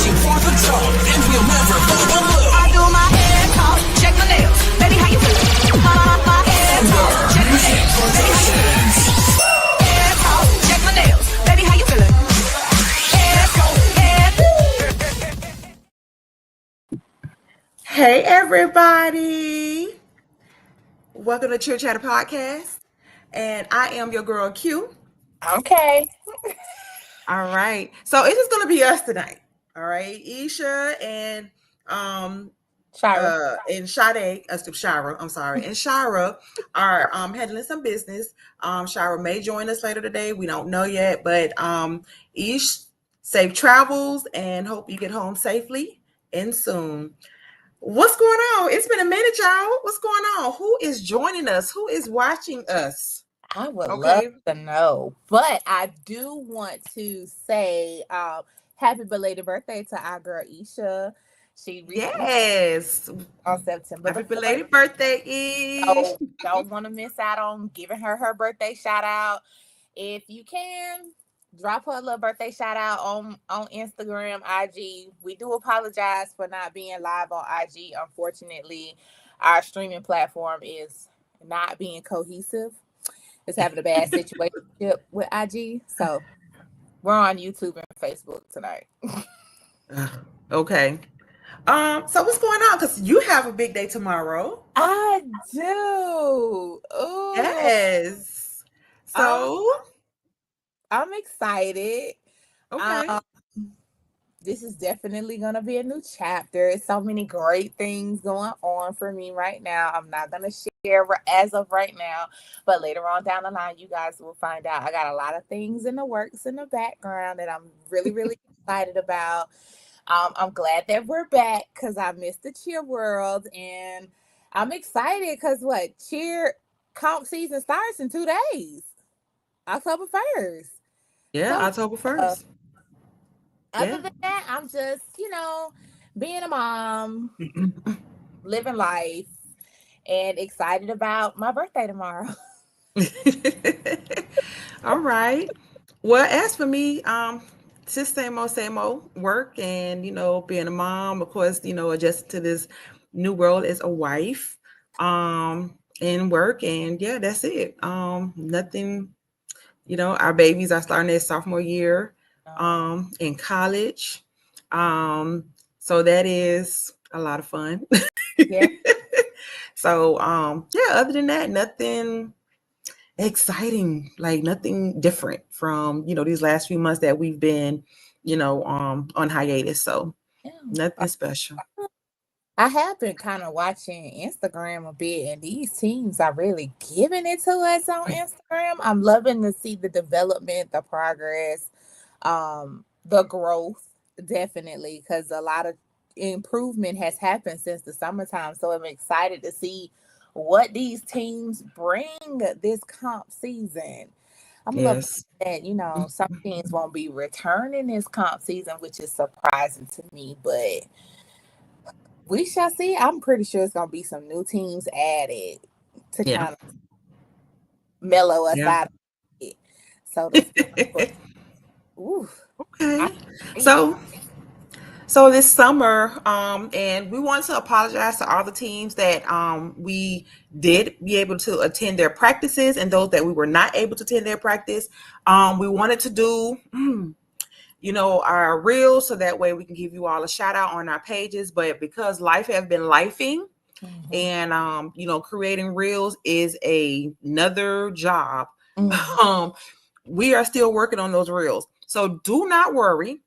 searching for the top, and we'll never fall below. I do my hair talk, check my nails. Baby, how you feeling? My hair talk, check my nails. Baby, how you feeling? Hair talk, check my nails. Baby, how you feeling? Hair talk, Hey everybody, welcome to Chill Chatter Podcast, and I am your girl Q. Okay. All right, so it's just gonna be us tonight. All right, Isha and Shira. and Sade, Shira, I'm sorry, and Shira are handling some business. Shira may join us later today. We don't know yet, but Ish, safe travels and hope you get home safely and soon. What's going on? It's been a minute, y'all. What's going on? Who is joining us? Who is watching us? I would love to know, but I do want to say happy belated birthday to our girl Isha. She yes on September. Happy belated birthday, Ish. So don't want to miss out on giving her birthday shout out. If you can, drop her a little birthday shout out on Instagram, IG. We do apologize for not being live on IG. Unfortunately, our streaming platform is not being cohesive. It's having a bad situation with IG. So we're on YouTube and Facebook tonight. Okay. So what's going on? Because you have a big day tomorrow. I do. Ooh. Yes. So I'm excited. Okay. This is definitely going to be a new chapter. So many great things going on for me right now. I'm not going to share as of right now, but later on down the line, you guys will find out. I got a lot of things in the works in the background that I'm really, really excited about. I'm glad that we're back because I missed the cheer world, and I'm excited because cheer comp season starts in 2 days, October 1st. Yeah, so, October 1st. Other than that, I'm just, being a mom, living life, and excited about my birthday tomorrow. All right. Well, as for me, just same old work and, being a mom, of course, adjusting to this new world as a wife, and work. And yeah, that's it. Nothing, our babies are starting their sophomore year, in college. So that is a lot of fun. Yeah. So, other than that, nothing exciting, like nothing different from, these last few months that we've been, on hiatus. So nothing special. I have been kind of watching Instagram a bit, and these teams are really giving it to us on Instagram. I'm loving to see the development, the progress, the growth, definitely, because a lot of improvement has happened since the summertime. So I'm excited to see what these teams bring this comp season. I'm loving that, some teams won't be returning this comp season, which is surprising to me, but we shall see. I'm pretty sure it's going to be some new teams added to kind of mellow us out of it. So, okay. So this summer, and we want to apologize to all the teams that we did be able to attend their practices, and those that we were not able to attend their practice. We wanted to do, our reels, so that way we can give you all a shout out on our pages. But because life has been lifing, and creating reels is another job. We are still working on those reels, so do not worry.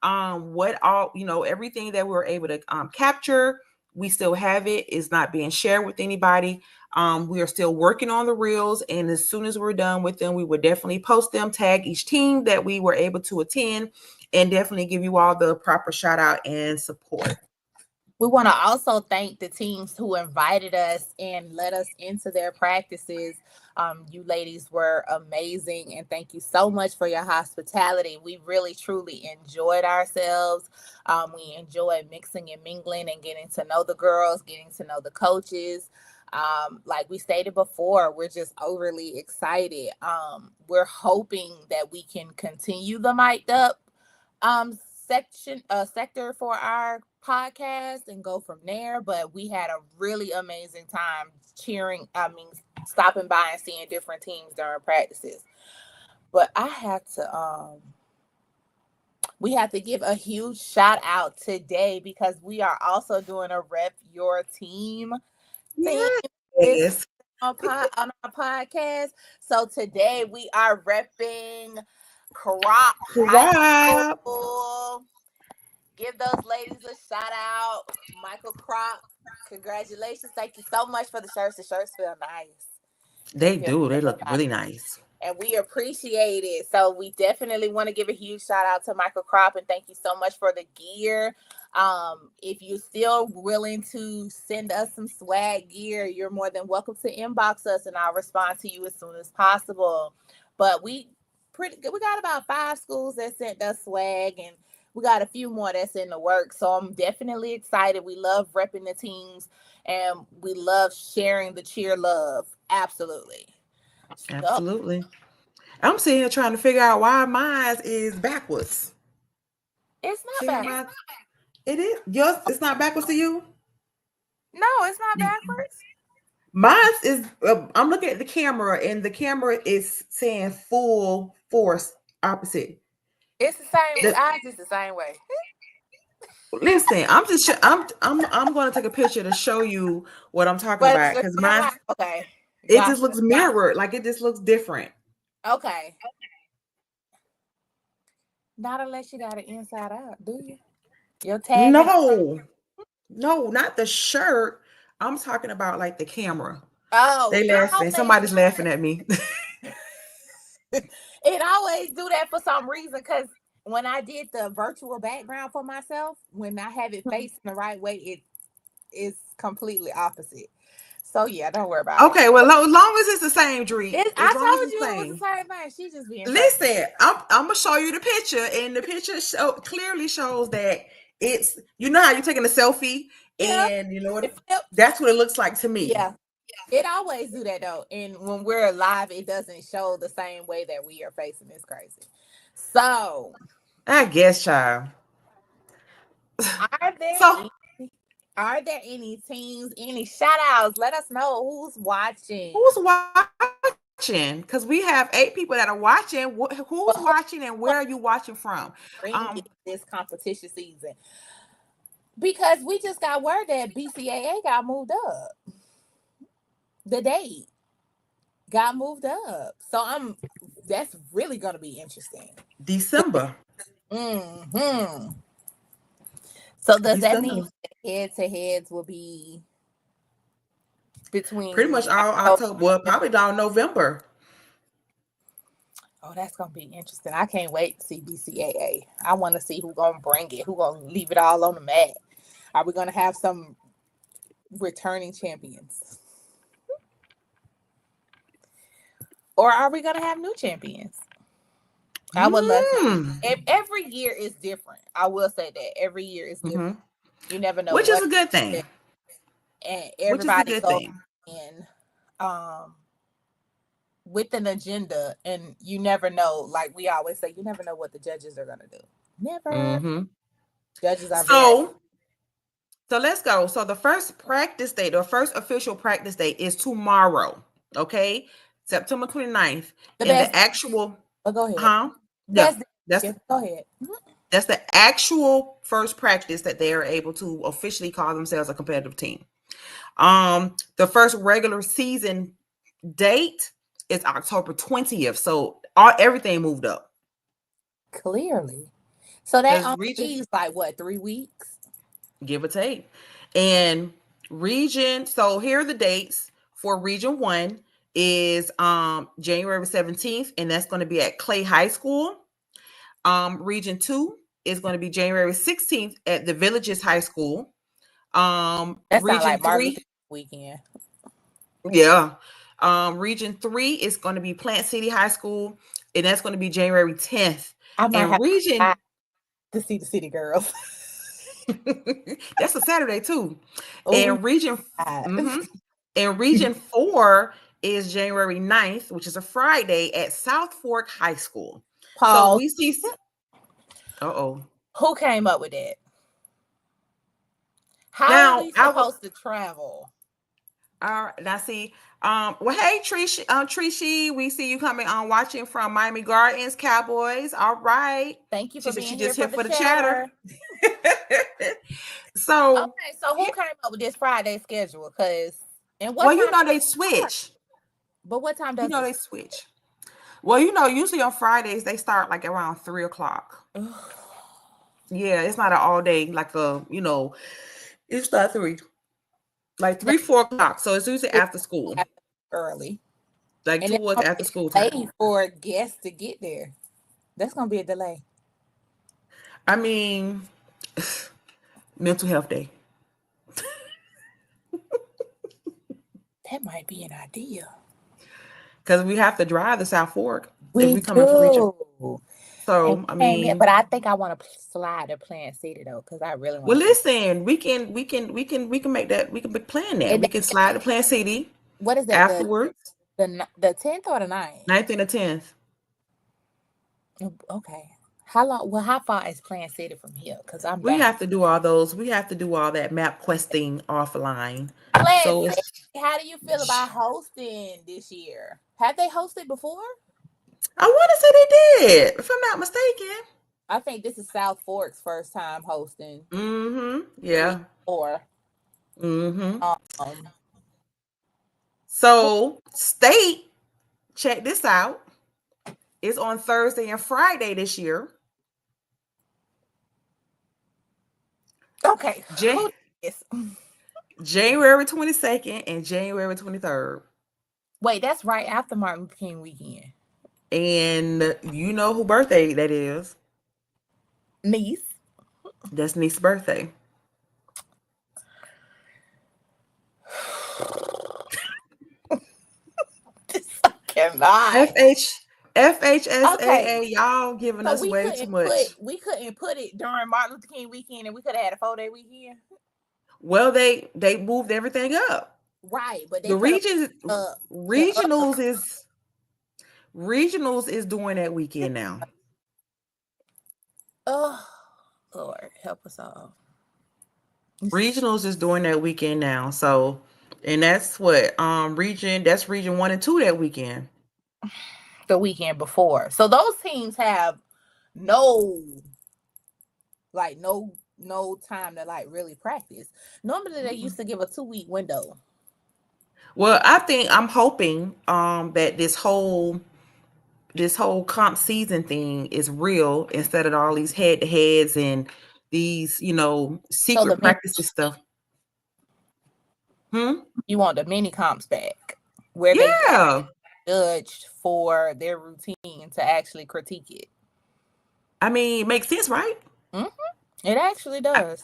Everything that we were able to capture, we still have it. It's not being shared with anybody. We are still working on the reels, and as soon as we're done with them, we would definitely post them, tag each team that we were able to attend, and definitely give you all the proper shout out and support. We want to also thank the teams who invited us and let us into their practices. You ladies were amazing, and thank you so much for your hospitality. We really, truly enjoyed ourselves. We enjoyed mixing and mingling and getting to know the girls, getting to know the coaches. Like we stated before, we're just overly excited. We're hoping that we can continue the mic'd up sector for our podcast and go from there. But we had a really amazing time stopping by and seeing different teams during practices. But we have to give a huge shout out today because we are also doing a Rep Your Team thing Yes. on our podcast. So today we are repping Crop High School. Give those ladies a shout out. Michael Crop, congratulations. Thank you so much for the shirts. The shirts feel nice. They do. They look really nice. And we appreciate it. So we definitely want to give a huge shout out to Michael Crop and thank you so much for the gear. If you're still willing to send us some swag gear, you're more than welcome to inbox us and I'll respond to you as soon as possible. But we got about 5 schools that sent us swag and we got a few more that's in the works. So I'm definitely excited. We love repping the teams and we love sharing the cheer love. Absolutely. Absolutely. I'm sitting here trying to figure out why mine is backwards. It's not backwards. It is. Yours, it's not backwards to you? No, it's not backwards. Mine is, I'm looking at the camera and the camera is saying full force opposite. It's the same. Ours is the same way. Listen, I'm going to take a picture to show you what I'm talking about because mine. Okay. It just looks mirrored, like it just looks different. Okay. Not unless you got it inside out, do you? Your tag? No, not the shirt. I'm talking about like the camera. Oh, they laughing. Somebody's laughing at me. It always do that for some reason because when I did the virtual background for myself, when I have it facing the right way, it is completely opposite. So yeah, don't worry about it. Okay, well, as long as it's the same, Dree. I told you it was the same thing. She just being. Listen, I'm gonna show you the picture, and the picture clearly shows that it's. You know how you're taking a selfie, and you know what? That's what it looks like to me. Yeah, it always do that though, and when we're live, it doesn't show the same way that we are facing. It's crazy. So, I guess, child. Are there any teams, any shout outs? Let us know who's watching. Because we have 8 people that are watching. Who's watching and where are you watching from? This competition season. Because we just got word that BCAA got moved up. The date got moved up. So that's really going to be interesting. December. Mm-hmm. So does that mean head-to-heads will be between pretty much all October? Well, probably down November. Oh, that's gonna be interesting. I can't wait to see BCAA. I want to see who's gonna bring it, who's gonna leave it all on the mat. Are we gonna have some returning champions, or are we gonna have new champions? I would love to. Every year is different. I will say that every year is different. You never know, which is a good thing. And everybody goes in with an agenda, and you never know. Like we always say, you never know what the judges are gonna do. Never. Judges are so let's go. So the first practice date, or first official practice date, is tomorrow. Okay, September 29th. The actual. Oh, go ahead. Huh? Yeah, go ahead. That's the actual first practice that they are able to officially call themselves a competitive team. The first regular season date is October 20th. So everything moved up. Clearly. So that only leaves like what, 3 weeks? Give or take. And so here are the dates for Region 1 is January 17th, and that's going to be at Clay High School. Region 2 is going to be January 16th at the Villages High School. That's Region not like 3 Martin weekend. Yeah. Region 3 is going to be Plant City High School, and that's going to be January 10th. I might have to see the City Girls. That's a Saturday too. And Region and Region 4 is January 9th, which is a Friday at South Fork High School. Pause. So we see Who came up with that? How Now are we I would. supposed to travel? All right, now see. Well, hey, Trishi, we see you coming on watching from Miami Gardens Cowboys. All right. Thank you for She being here just for here the for the chatter. chatter. So, Okay, so who came up with this Friday schedule? And what well, you time? know they switch. But what time You does know they it? switch. Well, you know, usually on Fridays they start like around 3 o'clock. Yeah, it's not an all day like it's not three, like 3, 4 o'clock. So it's usually after school, Early, like and it's towards gonna after be school time. delayed for guests to get there. That's gonna be a delay. I mean, mental health day. That might be an idea. Because we have to drive to South Fork if We we coming from region. do. So I mean, But I think I want to slide to Plant City though, because I really want well, to. listen, we can make that. We can plan that. We can slide to Plant City What is that? afterwards, The 10th or the 9th? 9th and the 10th. Okay. How long? Well, how far is Plant City from here? Because I'm We down. have to do all those. We have to do all that map questing offline. Plant So City, it's, how do you feel about hosting this year? Have they hosted before? I want to say they did, if I'm not mistaken. I think this is South Fork's first time hosting. Yeah. Or um, So state, check this out. It's on Thursday and Friday this year. okay. Jan- January 22nd and January 23rd. Wait, that's right after Martin Luther King weekend. And you know who birthday that is? Niece. That's Niece's birthday. Cannot. FHSAA, Okay. y'all giving So us way too much. we couldn't put it during Martin Luther King weekend, and we could have had a 4-day weekend. Well, they moved everything up. Right, but they The could've- regionals is doing that weekend now. Oh, Lord, help us all. Regionals is doing that weekend now. So, and that's what region 1 and 2 that weekend. The weekend before. So those teams have no time to like really practice. Normally they used to give a 2-week window. Well, I'm hoping that this whole comp season thing is real instead of all these head-to-heads and these, secret practices stuff. You want the mini comps back where they judged for their routine to actually critique it. I mean, it makes sense, right? It actually does.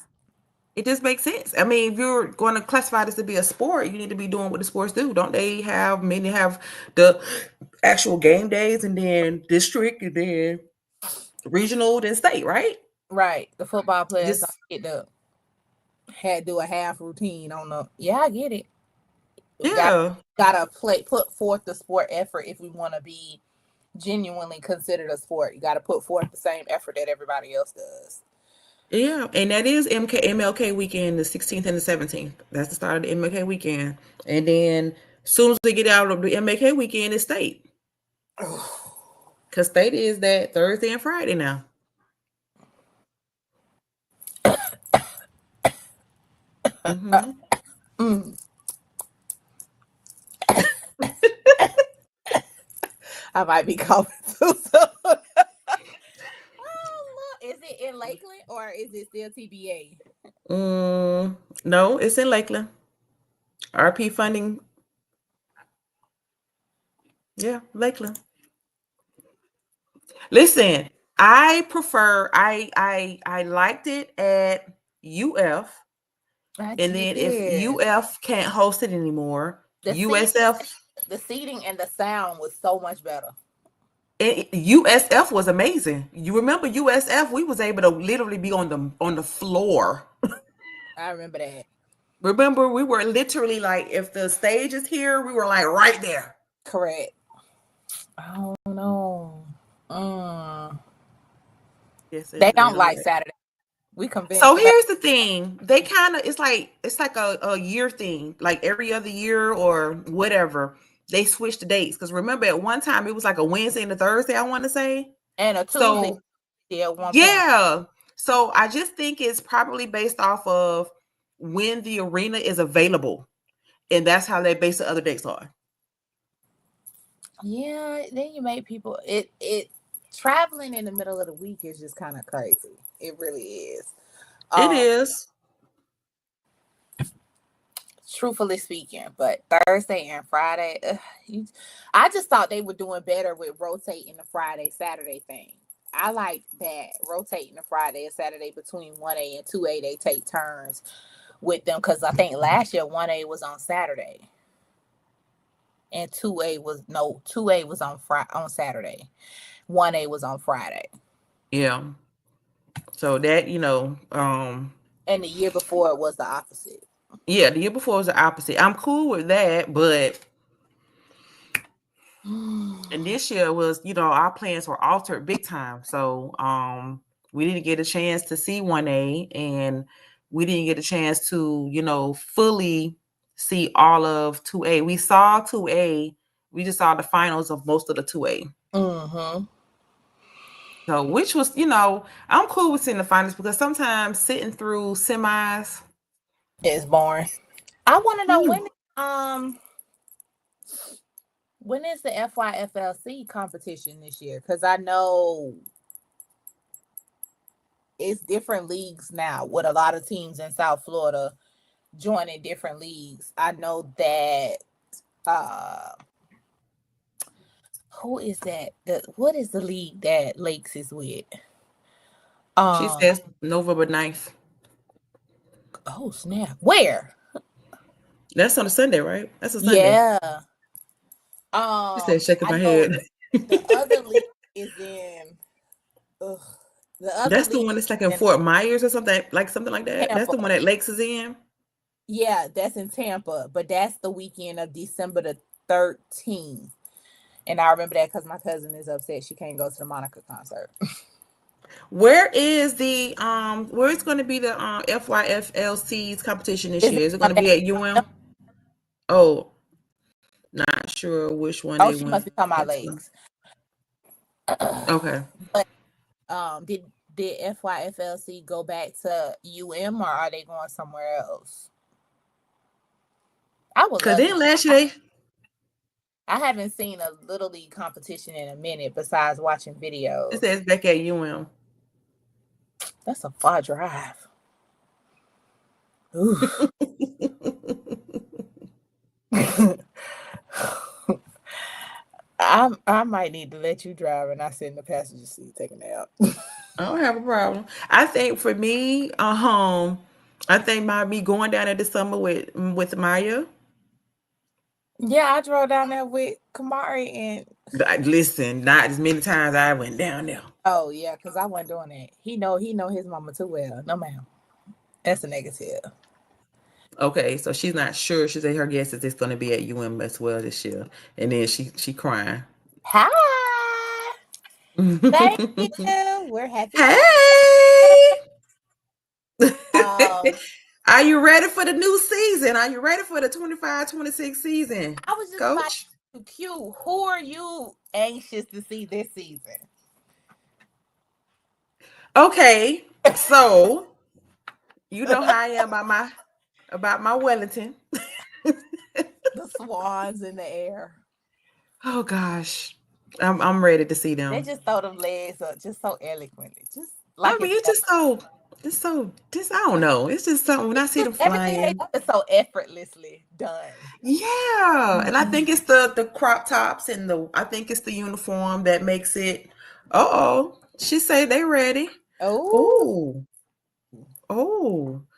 It just makes sense. I mean, if you're going to classify this to be a sport, you need to be doing what the sports do. Don't they have the actual game days and then district and then regional, then state, right? Right. The football players don't get to do a half routine on the. Yeah, I get it. Gotta put forth the sport effort if we want to be genuinely considered a sport. You got to put forth the same effort that everybody else does. Yeah, and that is MLK weekend, the 16th and the 17th. That's the start of the MLK weekend. And then as soon as they get out of the MLK weekend, it's state. Because state is that Thursday and Friday now. I might be coughing too soon. Is it in Lakeland or is it still TBA? No, it's in Lakeland. RP funding. Yeah, Lakeland. Listen, I liked it at UF. And then if UF can't host it anymore, USF. The seating and the sound was so much better. USF was amazing. You remember USF? We was able to literally be on the floor. I remember that. Remember, we were literally like, if the stage is here, we were like right there. Correct. I don't know. Yes, they don't like Saturday We convinced. So here's the thing. They kind of, it's like a year thing, like every other year or whatever. They switch the dates. Because remember at one time it was like a Wednesday and a Thursday, I want to say. And a Tuesday So at one point. yeah. So I just think it's probably based off of when the arena is available. And that's how they base the other dates on. Yeah, then you make people it traveling in the middle of the week is just kind of crazy. It really is. It is. Truthfully speaking, but Thursday and Friday, I just thought they were doing better with rotating the Friday Saturday thing. I like that, rotating the Friday and Saturday between 1A and 2A. They take turns with them, because I think last year 1A was on Saturday and 2A was on Saturday. 1A was on Friday. Yeah. So that, And the year before it was the opposite. yeah, the year before was the opposite. I'm cool with that, but and this year was, our plans were altered big time. So we didn't get a chance to see 1A, and we didn't get a chance to, fully see all of 2A. We saw 2A, we just saw the finals of most of the 2A. Mm-hmm. So which was, I'm cool with seeing the finals, because sometimes sitting through semis, it's boring. I want to know when is the FYFLC competition this year? Because I know it's different leagues now, with a lot of teams in South Florida joining different leagues. I know that who is that? What is the league that Lakes is with? she says November 9th. Oh snap! Where? That's on a Sunday, right? That's a Sunday. Yeah. She said, shaking my head. The other league is in. That's the one that's like in Fort Myers or something like that. Tampa. That's the one that Lakes is in. Yeah, that's in Tampa, but that's the weekend of December the 13th. And I remember that because my cousin is upset she can't go to the Monica concert. Where is the where is going to be the FYFLC's competition this year? Is it going to be at UM? Oh, not sure which one. Oh, she must be talking about Lakes. Okay. But did FYFLC go back to UM, or are they going somewhere else? Because then last year I haven't seen a Little League competition in a minute besides watching videos. It says back at UM. That's a far drive. I might need to let you drive and I sit in the passenger seat taking it out. I don't have a problem. I think for me, I think me going down there this summer with Maya. Yeah, I drove down there with Kamari and listen, not as many times I went down there. Oh yeah, because I wasn't doing that. He know his mama too well. No ma'am. That's a negative. Okay, so she's not sure. She said her guess is it's going to be at UM as well this year, and then she crying. Hi, thank you. We're happy. Hey, are you ready for the new season? Are you ready for the 25-26 season? I was just Coach. About to Q. Who are you anxious to see this season? Okay, so you know how I am about my Wellington. The swans in the air. Oh gosh, I'm ready to see them. They just throw them legs up just so eloquently. Just like it's just so I don't know. It's just something when I see them flying. It's so effortlessly done. Yeah, and I think it's the crop tops and I think it's the uniform that makes it. She say they ready. Oh,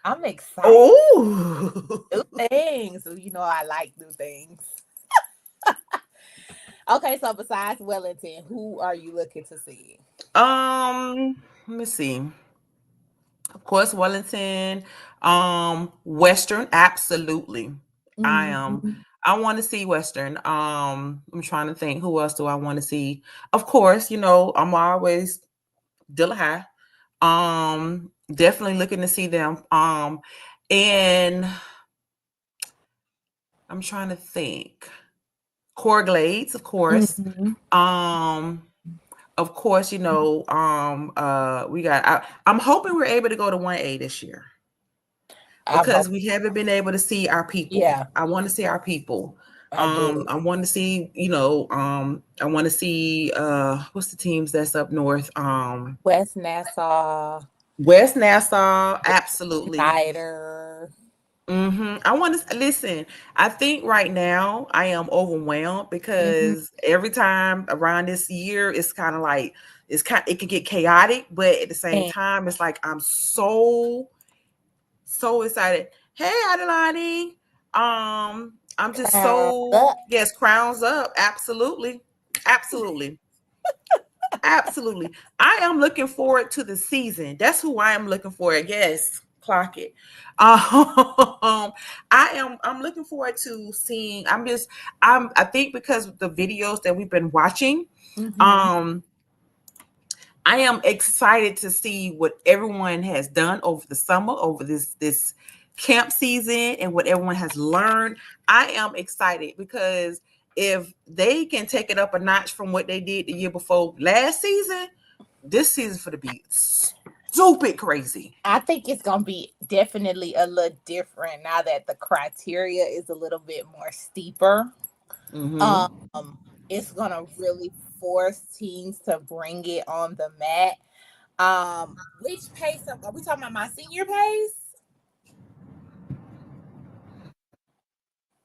I'm excited. Oh, New things. I like new things. Okay, so besides Wellington, who are you looking to see? Let me see. Of course, Wellington, Western, absolutely. Mm-hmm. I want to see Western. I'm trying to think, who else do I want to see? Of course, I'm always Dilla High. Definitely looking to see them. And I'm trying to think. Core Glades, of course. Mhm. Um, of course, we got. I'm hoping we're able to go to 1A this year I'm because hope. we haven't been able to see our people. Yeah, I want to see our people. I do. I want to see, I want to see what's the teams that's up north? West Nassau, West Nassau, absolutely. Snyder. I want to listen. I think right now I am overwhelmed Mhm. because every time around this year, it's kind of like it can get chaotic, but at the same And time, it's like I'm so excited. Hey, Adeline. I'm just crown so up. yes, crowns up. Absolutely, absolutely, absolutely. I am looking forward to the season. That's who I am looking for. Yes, clock it. I'm looking forward to seeing. I think because of the videos that we've been watching, Mhm. um, I am excited to see what everyone has done over the summer, over this camp season, and what everyone has learned. I am excited because if they can take it up a notch from what they did the year before last season, this season for to be stupid crazy. I think it's gonna be definitely a little different now that the criteria is a little bit more steeper. Hmm. Um, it's gonna really force teams to bring it on the mat. Which pace are we talking about? My senior pace?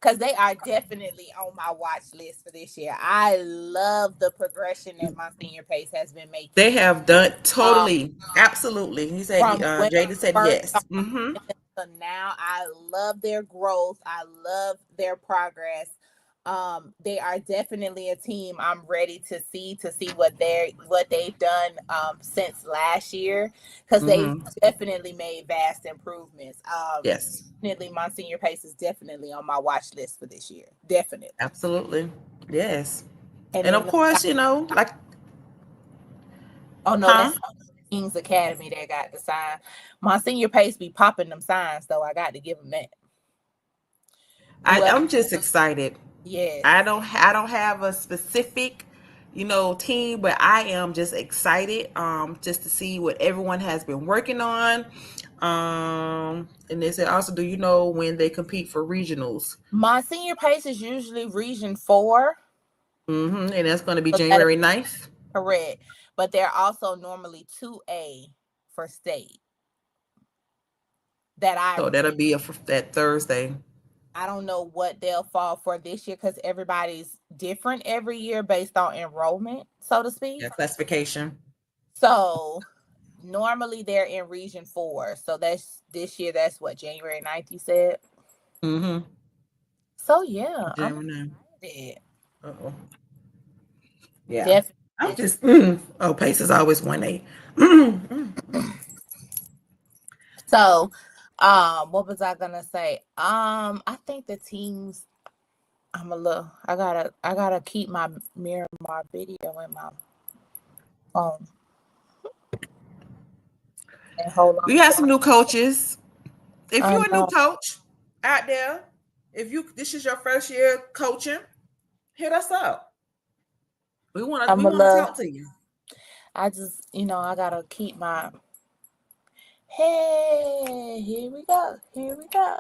Because they are definitely on my watch list for this year. I love the progression that my senior pace has been They making. have done Um, totally, absolutely. He said, from when Jada I said first yes. started to now, I love their growth. I love their progress. They are definitely a team I'm ready to see what they've done since last year because they've Hmm. definitely made vast improvements. Yes, Definitely, my senior pace is definitely on my watch list for this year. Definitely. absolutely. Yes. And And then of course, like, oh no, huh? that's Kings Academy that got the sign. My senior pace be popping them signs though. I got to give them that. Whoever, I'm just excited. yes. I don't have a specific, team, but I am just excited just to see what everyone has been working on. And they said also, do you know when they compete for regionals? My senior pace is usually Region 4, And that's going to be so that'll January be 9th. correct. But they're also normally 2A for state. That So that'll be that Thursday. I don't know what they'll fall for this year because everybody's different every year based on enrollment, so to Yeah, speak. classification. So normally they're in Region 4. So that's this year, that's what, January 9th, you said? Mm-hmm. So yeah, I'm January 9th. excited. Uh-oh. Yeah. I'm Definitely. just, oh, Pace is always 1A. So, what was I gonna say? I think the teams. I gotta keep my Miramar video in my phone and hold We on have to some it. new coaches. If I you're a new know. coach out there, if this is your first year coaching, hit us up. I'm We a want to little. talk to you. I just, I gotta keep my. Hey, here we go. Here we go.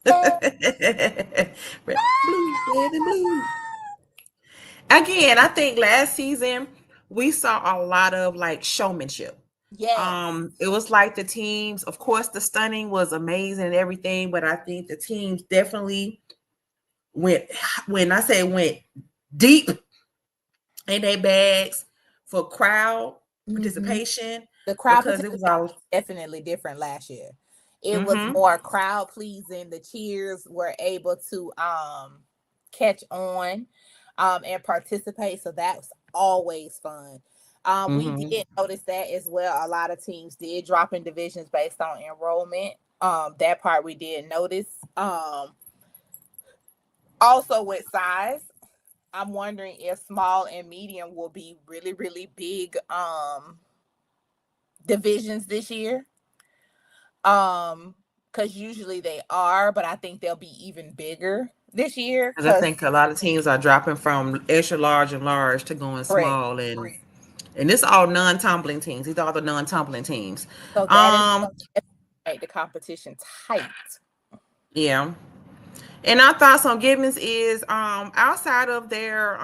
Hey. Red and blue. Again, I think last season we saw a lot of like showmanship. Yes. It was like the teams, of course, the stunning was amazing and everything, but I think the teams definitely went when I say went deep in their bags for crowd Hmm. participation The crowd because it was participation all was definitely different last year. It was mm-hmm, more crowd pleasing. The cheers were able to catch on and participate. So that was always fun. We mm-hmm. did notice that as well. A lot of teams did drop in divisions based on enrollment. That part we did notice. Also with size, I'm wondering if small and medium will be really, really big divisions this year. Because usually they are, but I think they'll be even bigger this year. Because I think a lot of teams are dropping from extra large and large to going Correct. small, and this all non-tumbling teams. These are all the non-tumbling teams. So that is going to make the competition tight. Yeah. And our thoughts on Gibbons is outside of their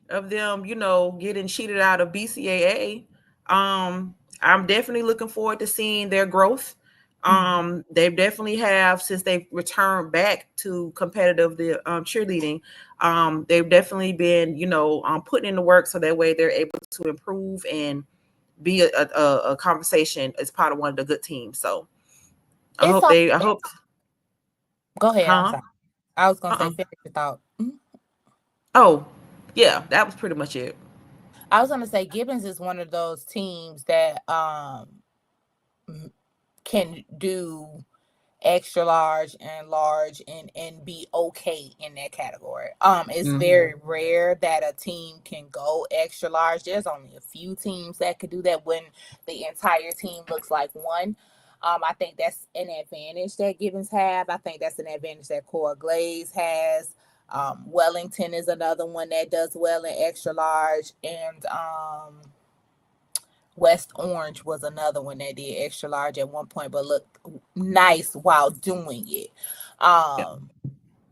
of them, getting cheated out of BCAA, I'm definitely looking forward to seeing their growth. They definitely have, since they've returned back to competitive cheerleading. They've definitely been, putting in the work so that way they're able to improve and be a conversation as part of one of the good teams. So I hope. Go ahead. Huh? I'm sorry. I was gonna say finish your thought. Oh, yeah, that was pretty much it. I was gonna say Gibbons is one of those teams that can do extra large and be okay in that category. It's very rare that a team can go extra large. There's only a few teams that could do that when the entire team looks like one. I think that's an advantage that Gibbons have. I think that's an advantage that Cora Glaze has. Wellington is another one that does well in extra large, and West Orange was another one that did extra large at one point, but looked nice while doing it.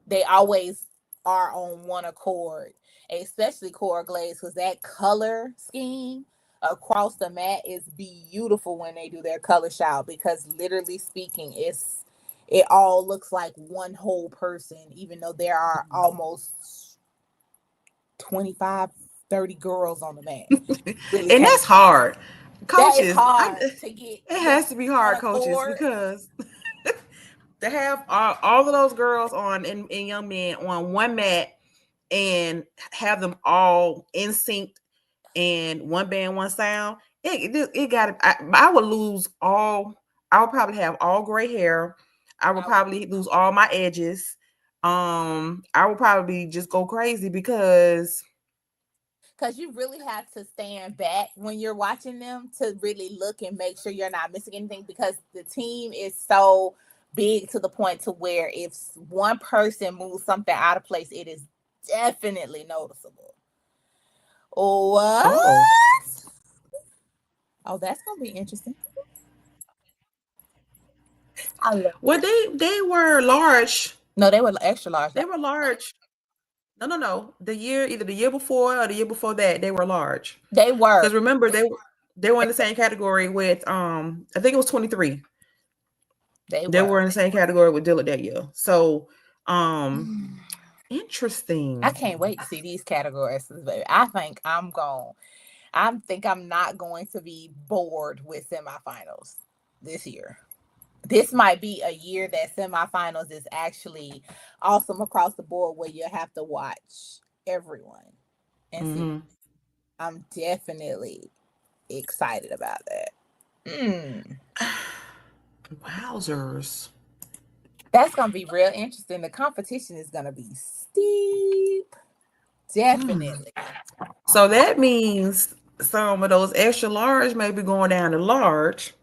They always are on one accord, especially Cora Glaze, because that color scheme across the mat is beautiful when they do their color shout, because literally speaking, it all looks like one whole person, even though there are almost 25, 30 girls on the mat. Really, and that's hard. Coaches, that is hard to get. It has to be hard, coaches, because to have all of those girls and young men on one mat and have them all in sync and one band, one sound, it got. I would lose all. I would probably have all gray hair. I would probably lose all my edges. I would probably just go crazy because you really have to stand back when you're watching them to really look and make sure you're not missing anything, because the team is so big to the point to where if one person moves something out of place, it is definitely noticeable. What? Oh, that's gonna be interesting. Well, they were large. No, they were extra large. They were large. No. Either the year before or the year before that, they were large. They were. Because remember, they were in the same category with I think it was 23. They were in the same category with Dillard that year. So interesting. I can't wait to see these categories, baby. I think I'm not going to be bored with semifinals this year. This might be a year that semifinals is actually awesome across the board, where you have to watch everyone and see. I'm definitely excited about that. Wowzers. That's going to be real interesting. The competition is going to be steep. Definitely. So that means some of those extra large may be going down to large.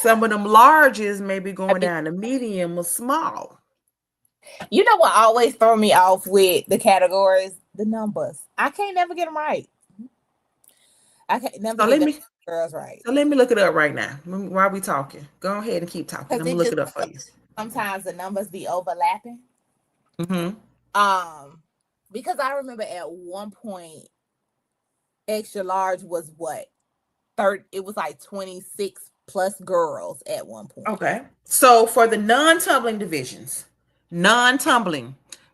Some of them larges may be going down to medium or small. You know what always throw me off with the categories? The numbers. I can't never get them right. I can't never get the girls right. So let me look it up right now while we talking. Go ahead and keep talking. I'm gonna look it up for you. Sometimes the numbers be overlapping. Because I remember at one point, extra large was what? It was like 26 plus girls at one point. Okay. So for the non-tumbling divisions,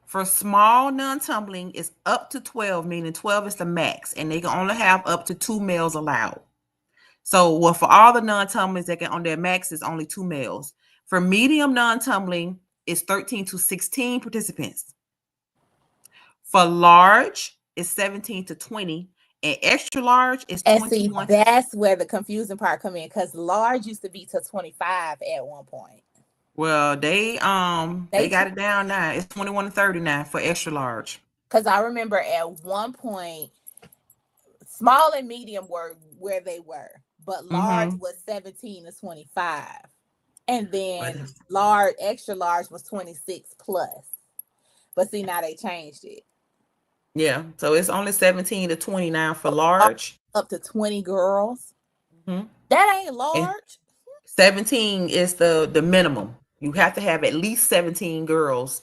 for small non-tumbling is up to 12, meaning 12 is the max, and they can only have up to 2 males allowed. So for all the non-tumblings that can on their max is only 2 males. For medium non-tumbling, it's 13 to 16 participants. For large, it's 17 to 20. And extra large is 21. See, that's where the confusing part come in, because large used to be to 25 at one point. Well, they got it down now. It's 21 to 39 for extra large. Because I remember at one point, small and medium were where they were, but large was 17 to 25. And then large, extra large was 26 plus. But see, now they changed it. Yeah, so it's only 17 to 29 for large. Up to 20 girls. Mhm. That ain't And large. 17 is the minimum. You have to have at least 17 girls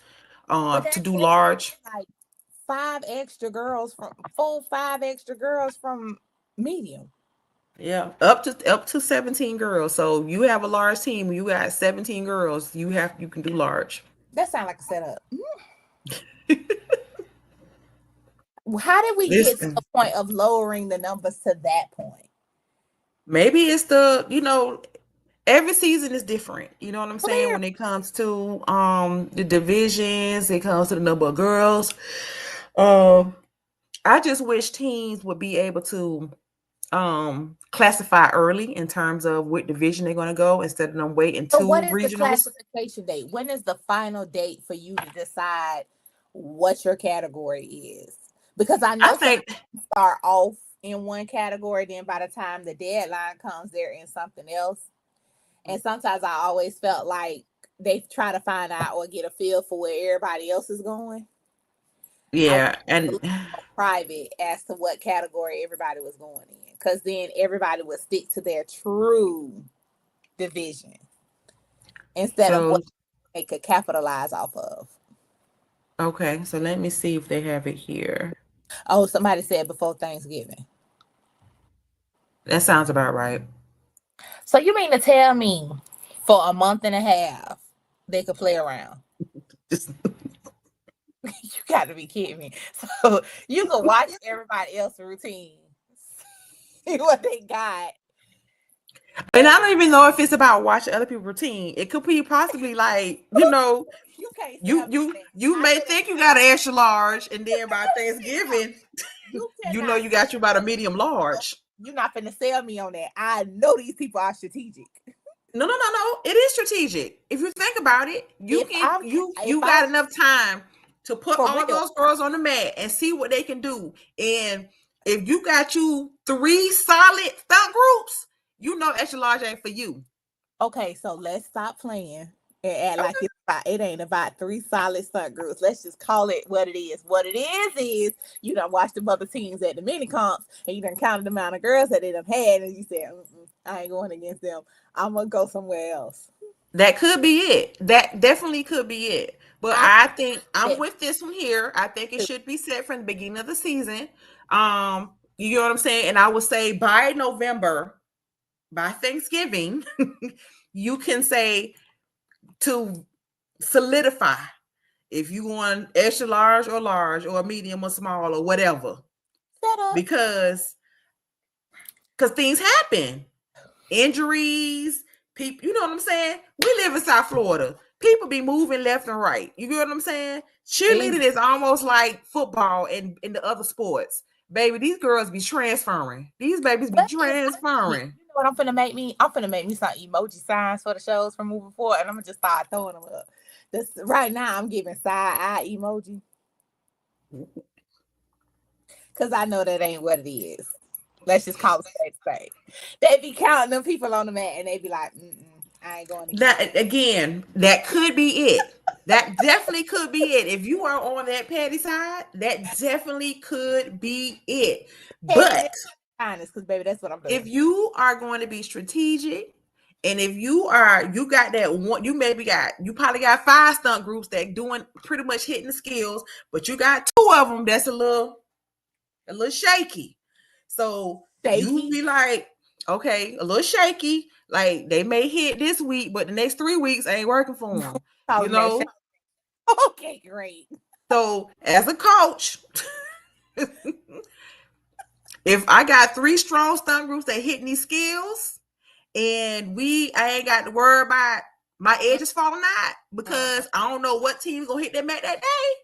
But to that's do it. large. Like 5 extra girls from 5 extra girls from medium. Yeah, up to 17 girls. So you have a large team, you got 17 girls, you can do large. That sounds like a setup. How did we get to Listen, the point of lowering the numbers to that point? maybe it's every season is different. You know what I'm saying? Clear. When it comes to the divisions, it comes to the number of girls. I just wish teams would be able to classify early in terms of what division they're going to go instead of them waiting So two what is the regionals. classification date? When is the final date for you to decide what your category is? Because I know I some think people start off in one category, then by the time the deadline comes, they're in something else. And sometimes I always felt like they try to find out or get a feel for where everybody else is going. I yeah, think it's a and little more private as to what category everybody was going in, because then everybody would stick to their true division instead of so what they could capitalize off of. okay, so let me see if they have it here. Oh, somebody said before Thanksgiving. That sounds about right. So you mean to tell me for a month and a half they could play around? Just You got to be kidding me. So you can watch everybody else's routine, see what they got. And I don't even know if it's about watching other people's routine. It could be possibly like, You can't you may think you got an extra large, and then by Thanksgiving, you got you about a medium large. You're not finna sell me on that. I know these people are strategic. No. It is strategic. If you think about it, you got enough time to put all those girls on the mat and see what they can do. And if you got you 3 solid stunt groups, extra large ain't for you. Okay, so let's stop playing and act like it ain't about 3 solid stunt groups. Let's just call it what it is. What it is you done watched the other teams at the mini comps and you done counted the amount of girls that they done had, and you said, I ain't going against them. I'm gonna go somewhere else. That could be it. That definitely could be it. But I think I'm with this one here. I think it should be set from the beginning of the season. You know what I'm saying? And I would say by November, by Thanksgiving, you can say to solidify if you want extra large or medium or small or whatever. Because things happen. Injuries, people, you know what I'm saying? We live in South Florida. People be moving left and right. You get what I'm saying? Cheerleading is almost like football and in the other sports. Baby, these girls be transferring. These babies be transferring. You know what I'm finna make me? I'm finna make me some emoji signs for the shows from moving forward, and I'm gonna just start throwing them up. Right now, I'm giving side eye emoji because I know that ain't what it is. Let's just call it straight. They be counting them people on the mat, and they be like, I ain't going to. That again, that could be it. That definitely could be it. If you are on that Patty side, that definitely could be it. But honest, because baby, that's what I'm doing. If you are going to be strategic, and if you got that one, you probably got 5 stunt groups that doing pretty much hitting the skills, but you got 2 of them that's a little shaky. So you be like, okay, a little shaky. Like they may hit this week, but the next 3 weeks ain't working for them. Okay, great. So as a coach, if I got 3 strong stunt groups that hitting these skills, and I ain't got to worry about my edges falling out because I don't know what team's gonna hit that mat that day,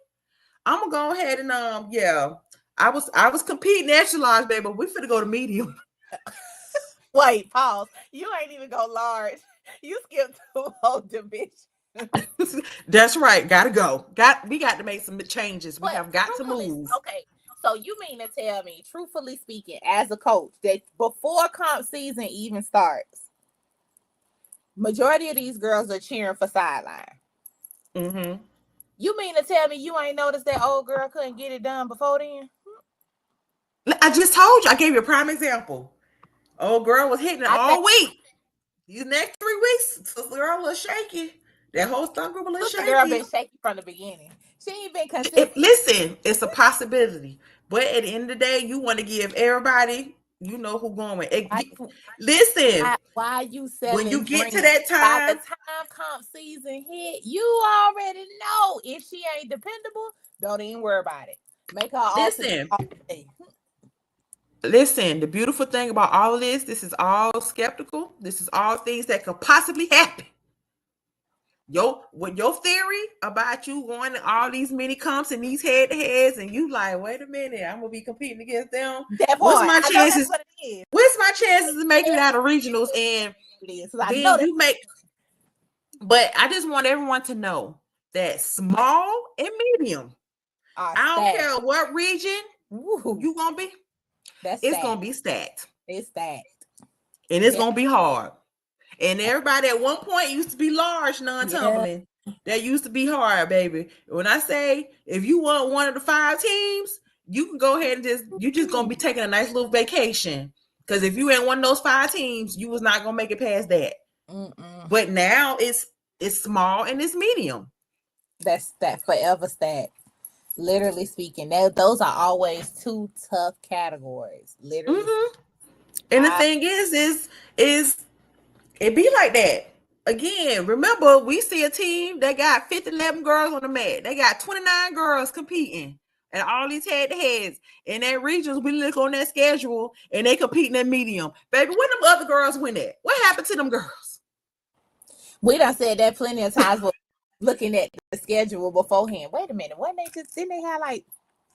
I'm gonna go ahead and I was competing extra large, baby, but we finna go to medium. Wait, pause. You ain't even go large. You skipped 2 whole divisions. That's right. Gotta go. We got to make some changes. We have got to move. Okay. So you mean to tell me, truthfully speaking, as a coach, that before comp season even starts, majority of these girls are cheering for sideline. Mm-hmm. You mean to tell me you ain't noticed that old girl couldn't get it done before then? I just told you. I gave you a prime example. Old girl was hitting it I all week. These next 3 weeks, the girl was shaky. That whole stuff group a little the girl shaky. been shaky from the beginning. She ain't been consistent. Listen, it's a possibility. But at the end of the day, you want to give everybody, you know who going. Listen, Why you when you selling get to dreams? that By the time, time comp season hit, you already know if she ain't dependable, don't even worry about it. Make her listen, alternate. listen. The beautiful thing about all of this is all skeptical. This is all things that could possibly happen. With your theory about you going to all these mini comps and these head to heads, and you like, wait a minute, I'm gonna be competing against them. That What's part. my I know that's chances? what it is. What's my chances of making it out of regionals? And It is. I know then that. you make. But I just want everyone to know that small and medium. I don't care what region you gonna be. It's gonna be stacked. It's stacked. And it's gonna be hard. And everybody at one point used to be large, non-tumbling. That used to be hard, baby. When I say if you want one of the 5 teams, you can go ahead and you just gonna be taking a nice little vacation. Because if you ain't one of those 5 teams, you was not gonna make it past that. But now it's small and it's medium. That's that forever stat. Literally speaking, those are always 2 tough categories. Literally. And the thing is it be like that. Again, remember, we see a team that got 11 girls on the mat. They got 29 girls competing and all these head-to-heads. In that regions, we look on that schedule and they competing at medium. Baby, when them other girls win that? What happened to them girls? We done said that plenty of times, but looking at the schedule beforehand. Wait a minute, didn't they have like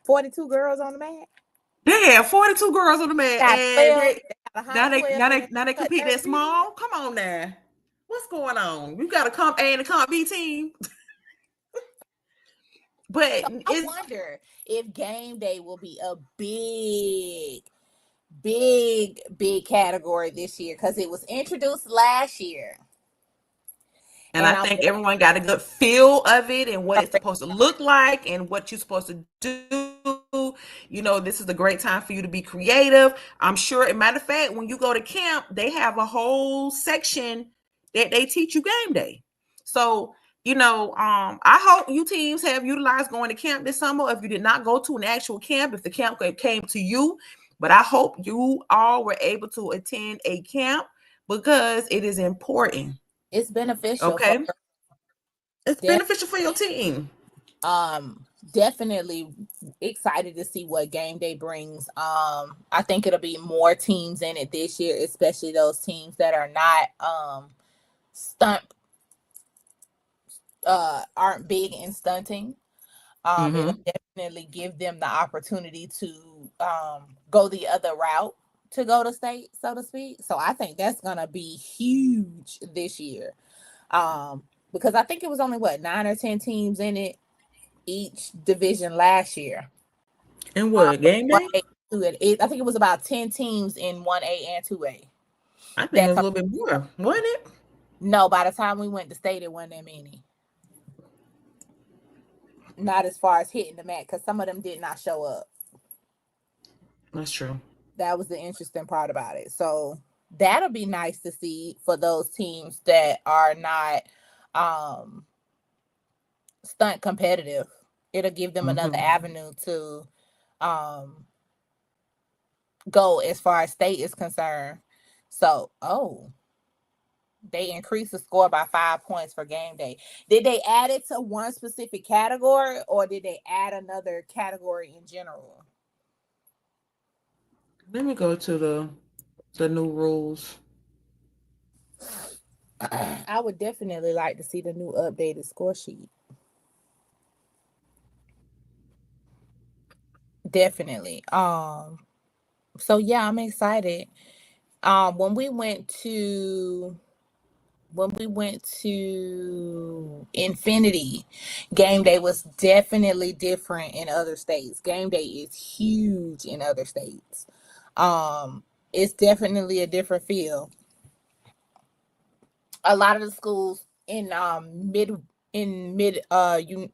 42 girls on the mat? They had 42 girls on the mat. And now they compete that small. Come on now. What's going on? You got a comp A and a comp B team. But so I wonder if game day will be a big category this year because it was introduced last year. And I think everyone got a good feel of it and what it's supposed to look like and what you're supposed to do. You know, this is a great time for you to be creative. I'm sure, as a matter of fact, when you go to camp, they have a whole section that they teach you game day. So, you know, I hope you teams have utilized going to camp this summer. If you did not go to an actual camp, if the camp came to you, but I hope you all were able to attend a camp because it is important. It's beneficial. Okay. It's beneficial for your team. Definitely excited to see what game day brings. I think it'll be more teams in it this year, especially those teams that are not aren't big in stunting. It'll definitely give them the opportunity to go the other route to go to state, so to speak. So I think that's gonna be huge this year. Because I think it was only 9 or 10 teams in it each division last year. And what game day? I think it was about 10 teams in 1A and 2A. I think it was a little bit more, wasn't it? No, by the time we went to state, it wasn't that many. Not as far as hitting the mat, because some of them did not show up. That's true. That was the interesting part about it. So that'll be nice to see for those teams that are not stunt competitive. It'll give them another avenue to go as far as state is concerned. So, they increased the score by 5 points for game day. Did they add it to one specific category or did they add another category in general? Let me go to the new rules. I would definitely like to see the new updated score sheet. Definitely. So yeah, I'm excited. When we went to when we went to Infinity, game day was definitely different in other states. Game day is huge in other states. It's definitely a different feel. A lot of the schools in mid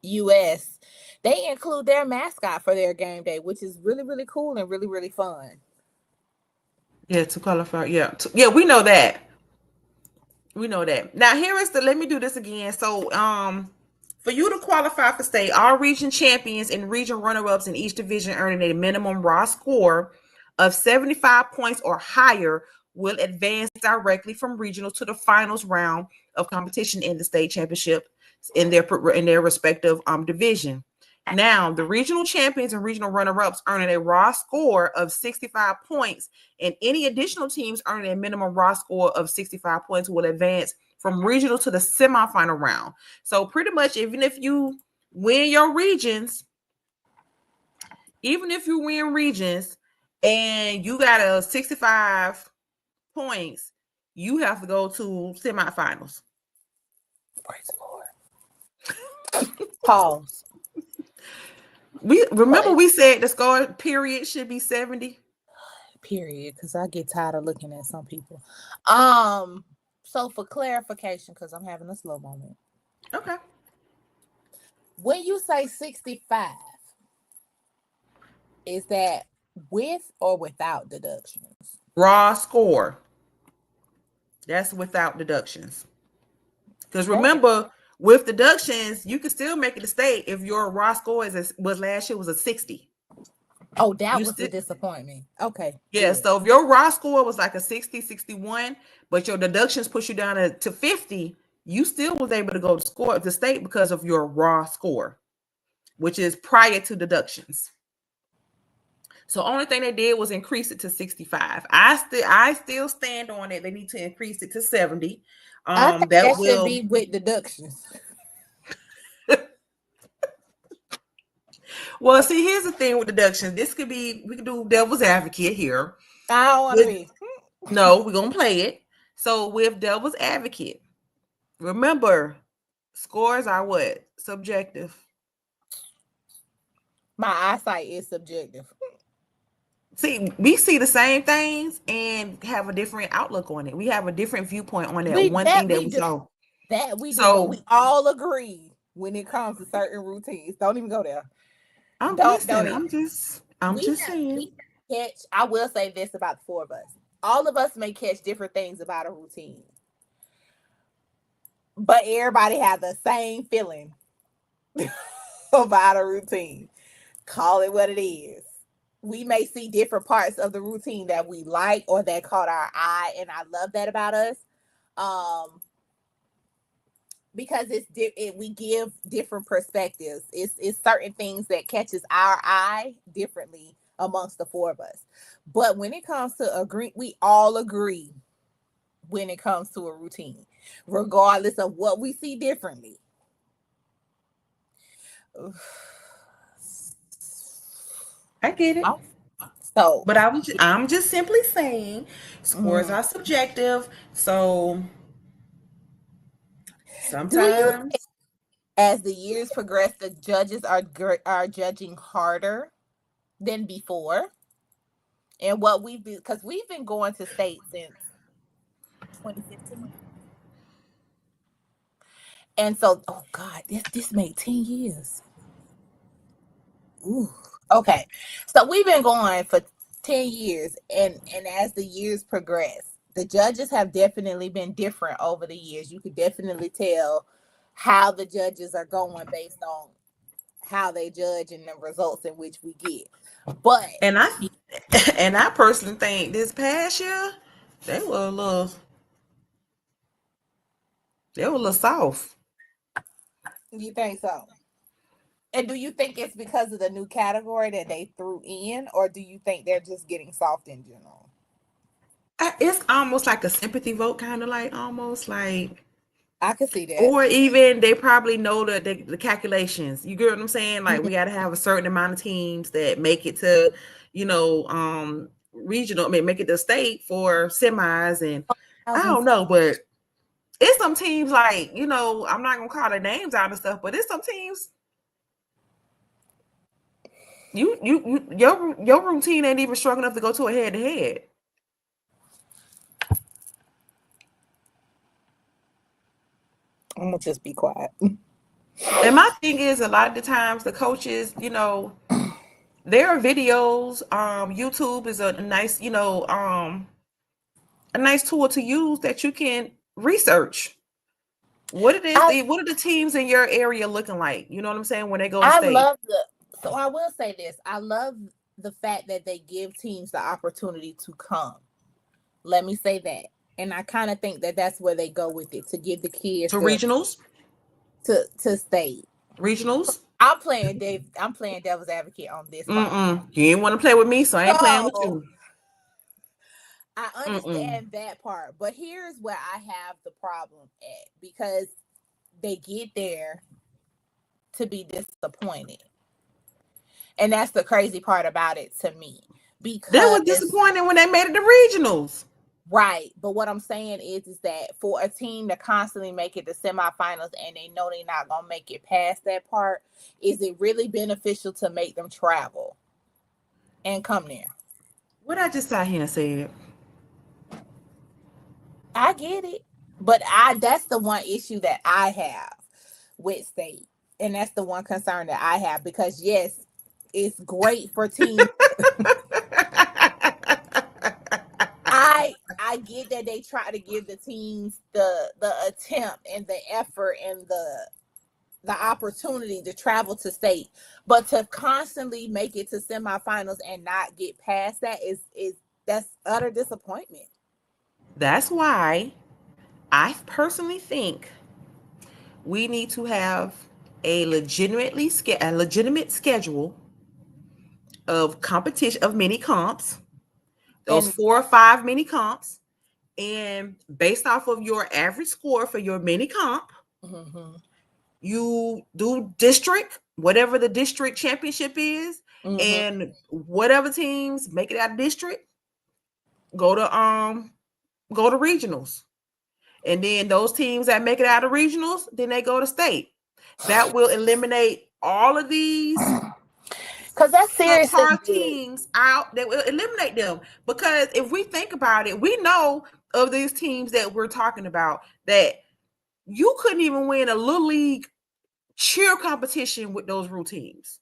US, they include their mascot for their game day, which is really, really cool and really, really fun. Yeah, to qualify. Yeah. Yeah, we know that. We know that. Now here is let me do this again. So for you to qualify for state, all region champions and region runner-ups in each division earning a minimum raw score of 75 points or higher will advance directly from regional to the finals round of competition in the state championship in their respective division. Now, the regional champions and regional runner-ups earning a raw score of 65 points, and any additional teams earning a minimum raw score of 65 points will advance from regional to the semifinal round. So pretty much, even if you win your regions, and you got a 65 points, you have to go to semifinals. Praise the Lord. Pause. We remember we said the score period should be 70. Period, because I get tired of looking at some people. So for clarification, because I'm having a slow moment. Okay. When you say 65, is that with or without deductions? Raw score. That's without deductions. Because remember, with deductions, you can still make it a state if your raw score was last year was a 60. Oh, that was the disappointment. Okay. Yeah, so if your raw score was like a 60, 61, but your deductions push you down to 50, you still was able to go to the state because of your raw score, which is prior to deductions. So only thing they did was increase it to 65. I still stand on it. They need to increase it to 70. I think that should be with deductions. Well, see, here's the thing with deductions. We can do devil's advocate here. I don't want to be. No, we're gonna play it. So with devil's advocate, remember, scores are what? Subjective. My eyesight is subjective. See, we see the same things and have a different outlook on it. We have a different viewpoint on that thing that we saw. That we do, but we all agree when it comes to certain routines. Don't even go there. I'm just saying. I will say this about the four of us. All of us may catch different things about a routine, but everybody has the same feeling about a routine. Call it what it is. We may see different parts of the routine that we like or that caught our eye, and I love that about us. Because we give different perspectives. It's certain things that catches our eye differently amongst the four of us. But when it comes to we all agree when it comes to a routine, regardless of what we see differently. I get it. So, but I'm just simply saying scores are subjective. So sometimes, as the years progress, the judges are judging harder than before. And what because we've been going to state since 2015. And so, oh God, this made 10 years. Ooh. Okay. So we've been going for 10 years. And as the years progress, the judges have definitely been different over the years. You could definitely tell how the judges are going based on how they judge and the results in which we get. But and I personally think this past year they were a little soft. You think so? And do you think it's because of the new category that they threw in, or do you think they're just getting soft in general? It's almost like a sympathy vote, kind of like almost like I could see that. Or even they probably know the calculations. You get what I'm saying? Like we got to have a certain amount of teams that make it to, regional. I mean, make it to state for semis, and I don't know, but it's some teams like, you know, I'm not gonna call their names out and stuff, but it's some teams. Your routine ain't even strong enough to go to a head to head. I'm gonna just be quiet. And my thing is, a lot of the times the coaches, you know, there are videos. YouTube is a nice, you know, a nice tool to use that you can research. What it is, what are the teams in your area looking like? You know what I'm saying? When they go to state. So I will say this. I love the fact that they give teams the opportunity to come. Let me say that. And I kind of think that that's where they go with it, to give the kids to regionals, to state regionals. I'm playing devil's advocate on this. You didn't want to play with me, so I ain't playing with you. I understand that part, but here's where I have the problem at, because they get there to be disappointed. And that's the crazy part about it to me. Because they were disappointed when they made it to regionals. Right. But what I'm saying is that for a team to constantly make it to semifinals and they know they're not going to make it past that part, is it really beneficial to make them travel and come there? What I just sat here and said. I get it. But that's the one issue that I have with state. And that's the one concern that I have, because yes, it's great for teams. I get that they try to give the teams the attempt and the effort and the opportunity to travel to state, but to constantly make it to semifinals and not get past that is that's utter disappointment. That's why I personally think we need to have a legitimate schedule of competition, of mini comps, those 4 or 5 mini comps, and based off of your average score for your mini comp, you do district, whatever the district championship is, and whatever teams make it out of district go to regionals, and then those teams that make it out of regionals, then they go to state. That will eliminate all of these. Because that's serious. Teams out, that will eliminate them. Because if we think about it, we know of these teams that we're talking about that you couldn't even win a little league cheer competition with those routines,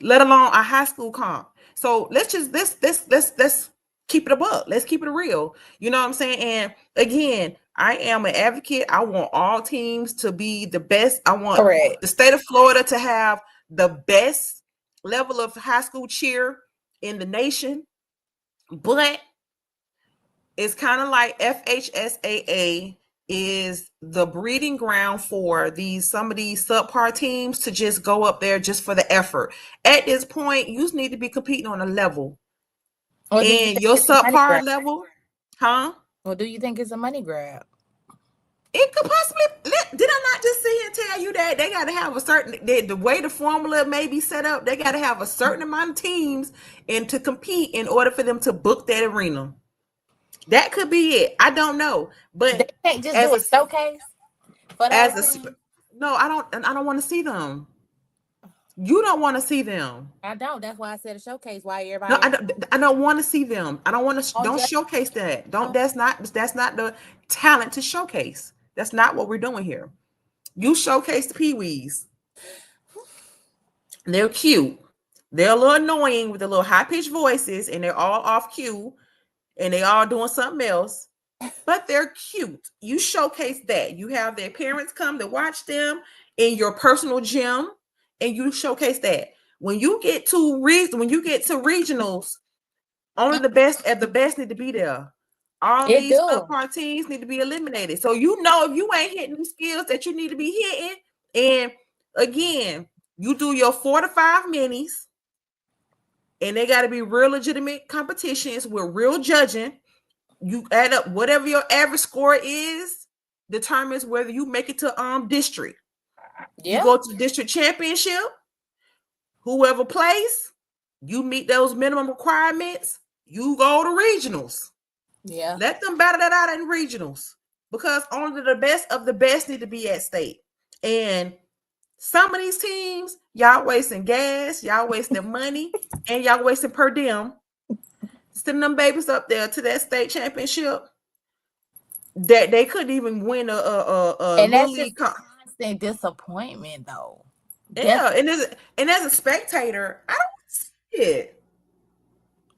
let alone a high school comp. So let's keep it a buck. Let's keep it real. You know what I'm saying? And again, I am an advocate. I want all teams to be the best. I want the state of Florida to have the best level of high school cheer in the nation. But it's kind of like FHSAA is the breeding ground for some of these subpar teams to just go up there just for the effort. At this point, you need to be competing on a level. And your subpar level, huh? Well, do you think it's a money grab? It could possibly. Did I not just sit here and tell you that they got to have a certain, the way the formula may be set up, they got to have a certain amount of teams and to compete in order for them to book that arena. That could be it. I don't know, but they can't just do a showcase. No, I don't want to see them. You don't want to see them. I don't. That's why I said a showcase. Why everybody? No, I don't want to see them. I don't want to. Don't showcase that. Don't. That's not the talent to showcase. That's not what we're doing here. You showcase the peewees. They're cute. They're a little annoying with the little high pitched voices, and they're all off cue, and they all doing something else. But they're cute. You showcase that. You have their parents come to watch them in your personal gym. And you showcase that. When you get to regionals, only the best need to be there. All these subpar teams need to be eliminated. So you know if you ain't hitting the skills that you need to be hitting, and again, you do your 4 to 5 minis, and they got to be real legitimate competitions with real judging. You add up whatever your average score is, determines whether you make it to district. You go to the district championship, whoever plays, you meet those minimum requirements, you go to regionals. Yeah. Let them battle that out in regionals because only the best of the best need to be at state. And some of these teams, y'all wasting gas, y'all wasting money, and y'all wasting per diem. Sending them babies up there to that state championship that they couldn't even win a And little that's league. just constant disappointment, though. Yeah, and as a spectator, I don't see it.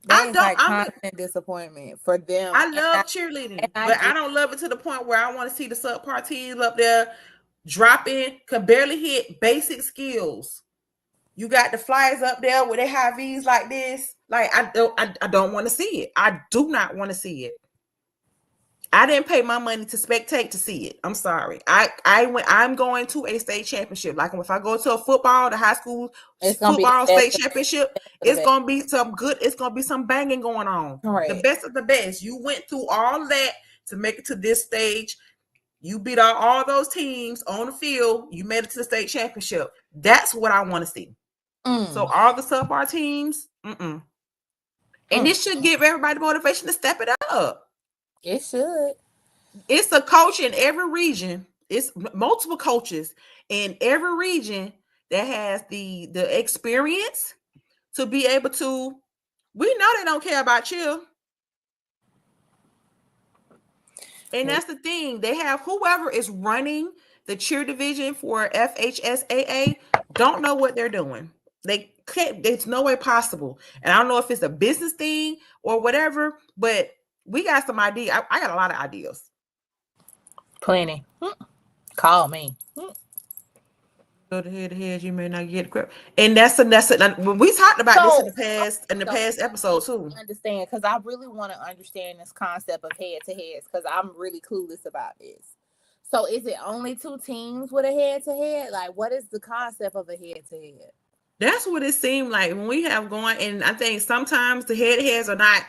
That I is don't. like constant disappointment for them. I love cheerleading, but I don't love it to the point where I want to see the subpar teams up there dropping, can barely hit basic skills. You got the flyers up there with their high V's like this. Like I don't want to see it. I do not want to see it. I didn't pay my money to spectate to see it. I'm sorry. I'm going to a state championship. Like if I go to a football, the high school football state championship, it's gonna be some good. It's gonna be some banging going on. Right. The best of the best. You went through all that to make it to this stage. You beat out all those teams on the field. You made it to the state championship. That's what I want to see. So all the subpar teams, and this should give everybody motivation to step it up. It should. It's a coach in every region. It's multiple coaches in every region that has the experience to be able to. We know they don't care about you. And that's the thing. They have whoever is running the cheer division for FHSAA don't know what they're doing. They can't, it's no way possible. And I don't know if it's a business thing or whatever, but we got some idea. I got a lot of ideas. Plenty. Call me. Go to head, you may not get it. And that's when we talked about this in the past episode too. Understand, because I really want to understand this concept of head to heads because I'm really clueless about this. So is it only 2 teams with a head to head? Like, what is the concept of a head to head? That's what it seemed like when we have going, and I think sometimes the head to heads are not,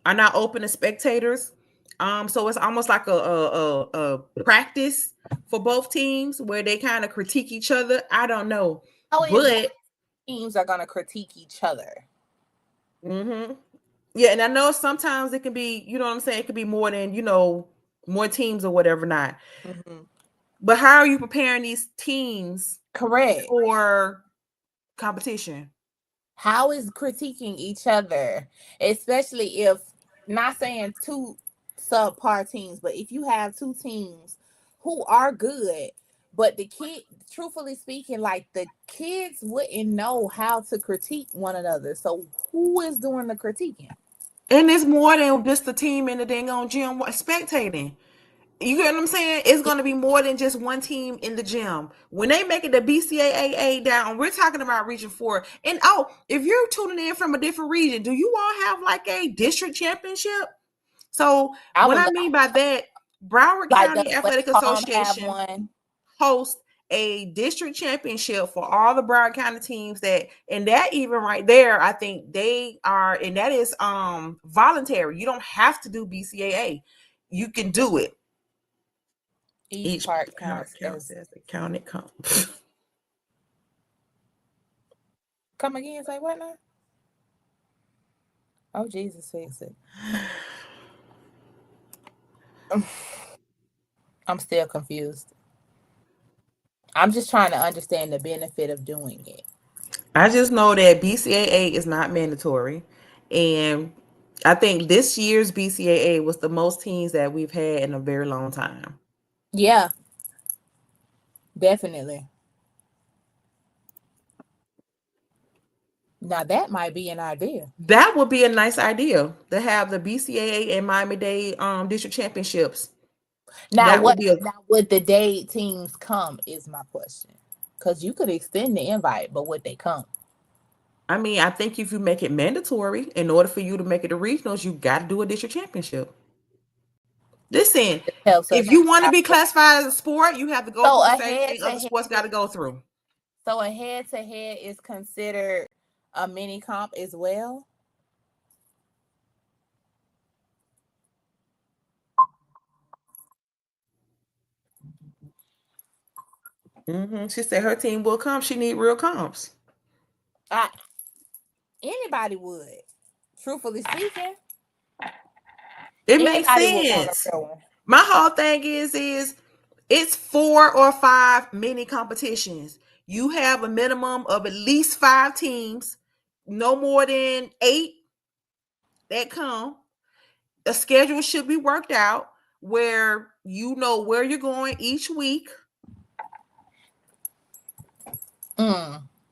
are not open to spectators. So it's almost like a practice for both teams where they kind of critique each other. I don't know, but teams are gonna critique each other. Yeah, and I know sometimes it can be, you know what I'm saying, it could be more than more teams or whatever not. But how are you preparing these teams correct for competition? How is critiquing each other, especially if, not saying 2 subpar teams, but if you have 2 teams who are good, but the kid, truthfully speaking, like the kids wouldn't know how to critique one another. So who is doing the critiquing? And it's more than just the team in the dang on gym spectating. You get what I'm saying? It's going to be more than just one team in the gym. When they make it the BCAA down, we're talking about Region 4. And if you're tuning in from a different region, do you all have like a district championship? So what I mean by that, Broward County Athletic Association hosts a district championship for all the Broward County teams and that even right there, I think they are, and that is voluntary. You don't have to do BCAA. You can do it. Each part counts as a county comp. Come again, say what now? Oh, Jesus, fix it. I'm still confused. I'm just trying to understand the benefit of doing it. I just know that BCAA is not mandatory. And I think this year's BCAA was the most teams that we've had in a very long time. Yeah, definitely. Now that might be an idea. That would be a nice idea to have the BCAA and Miami-Dade district championships. Now, would the Dade teams come is my question. Because you could extend the invite, but would they come? I mean, I think if you make it mandatory, in order for you to make it to regionals, you got to do a district championship. Listen, if you want to be classified as a sport, you have to go through the same thing other sports got to go through. So a head-to-head is considered a mini comp as well? She said her team will come. She need real comps. Anybody would, truthfully speaking. It makes Anybody would want a sense. real one. My whole thing is it's 4 or 5 mini competitions. You have a minimum of at least 5 teams, no more than 8 that come. The schedule should be worked out where you know where you're going each week.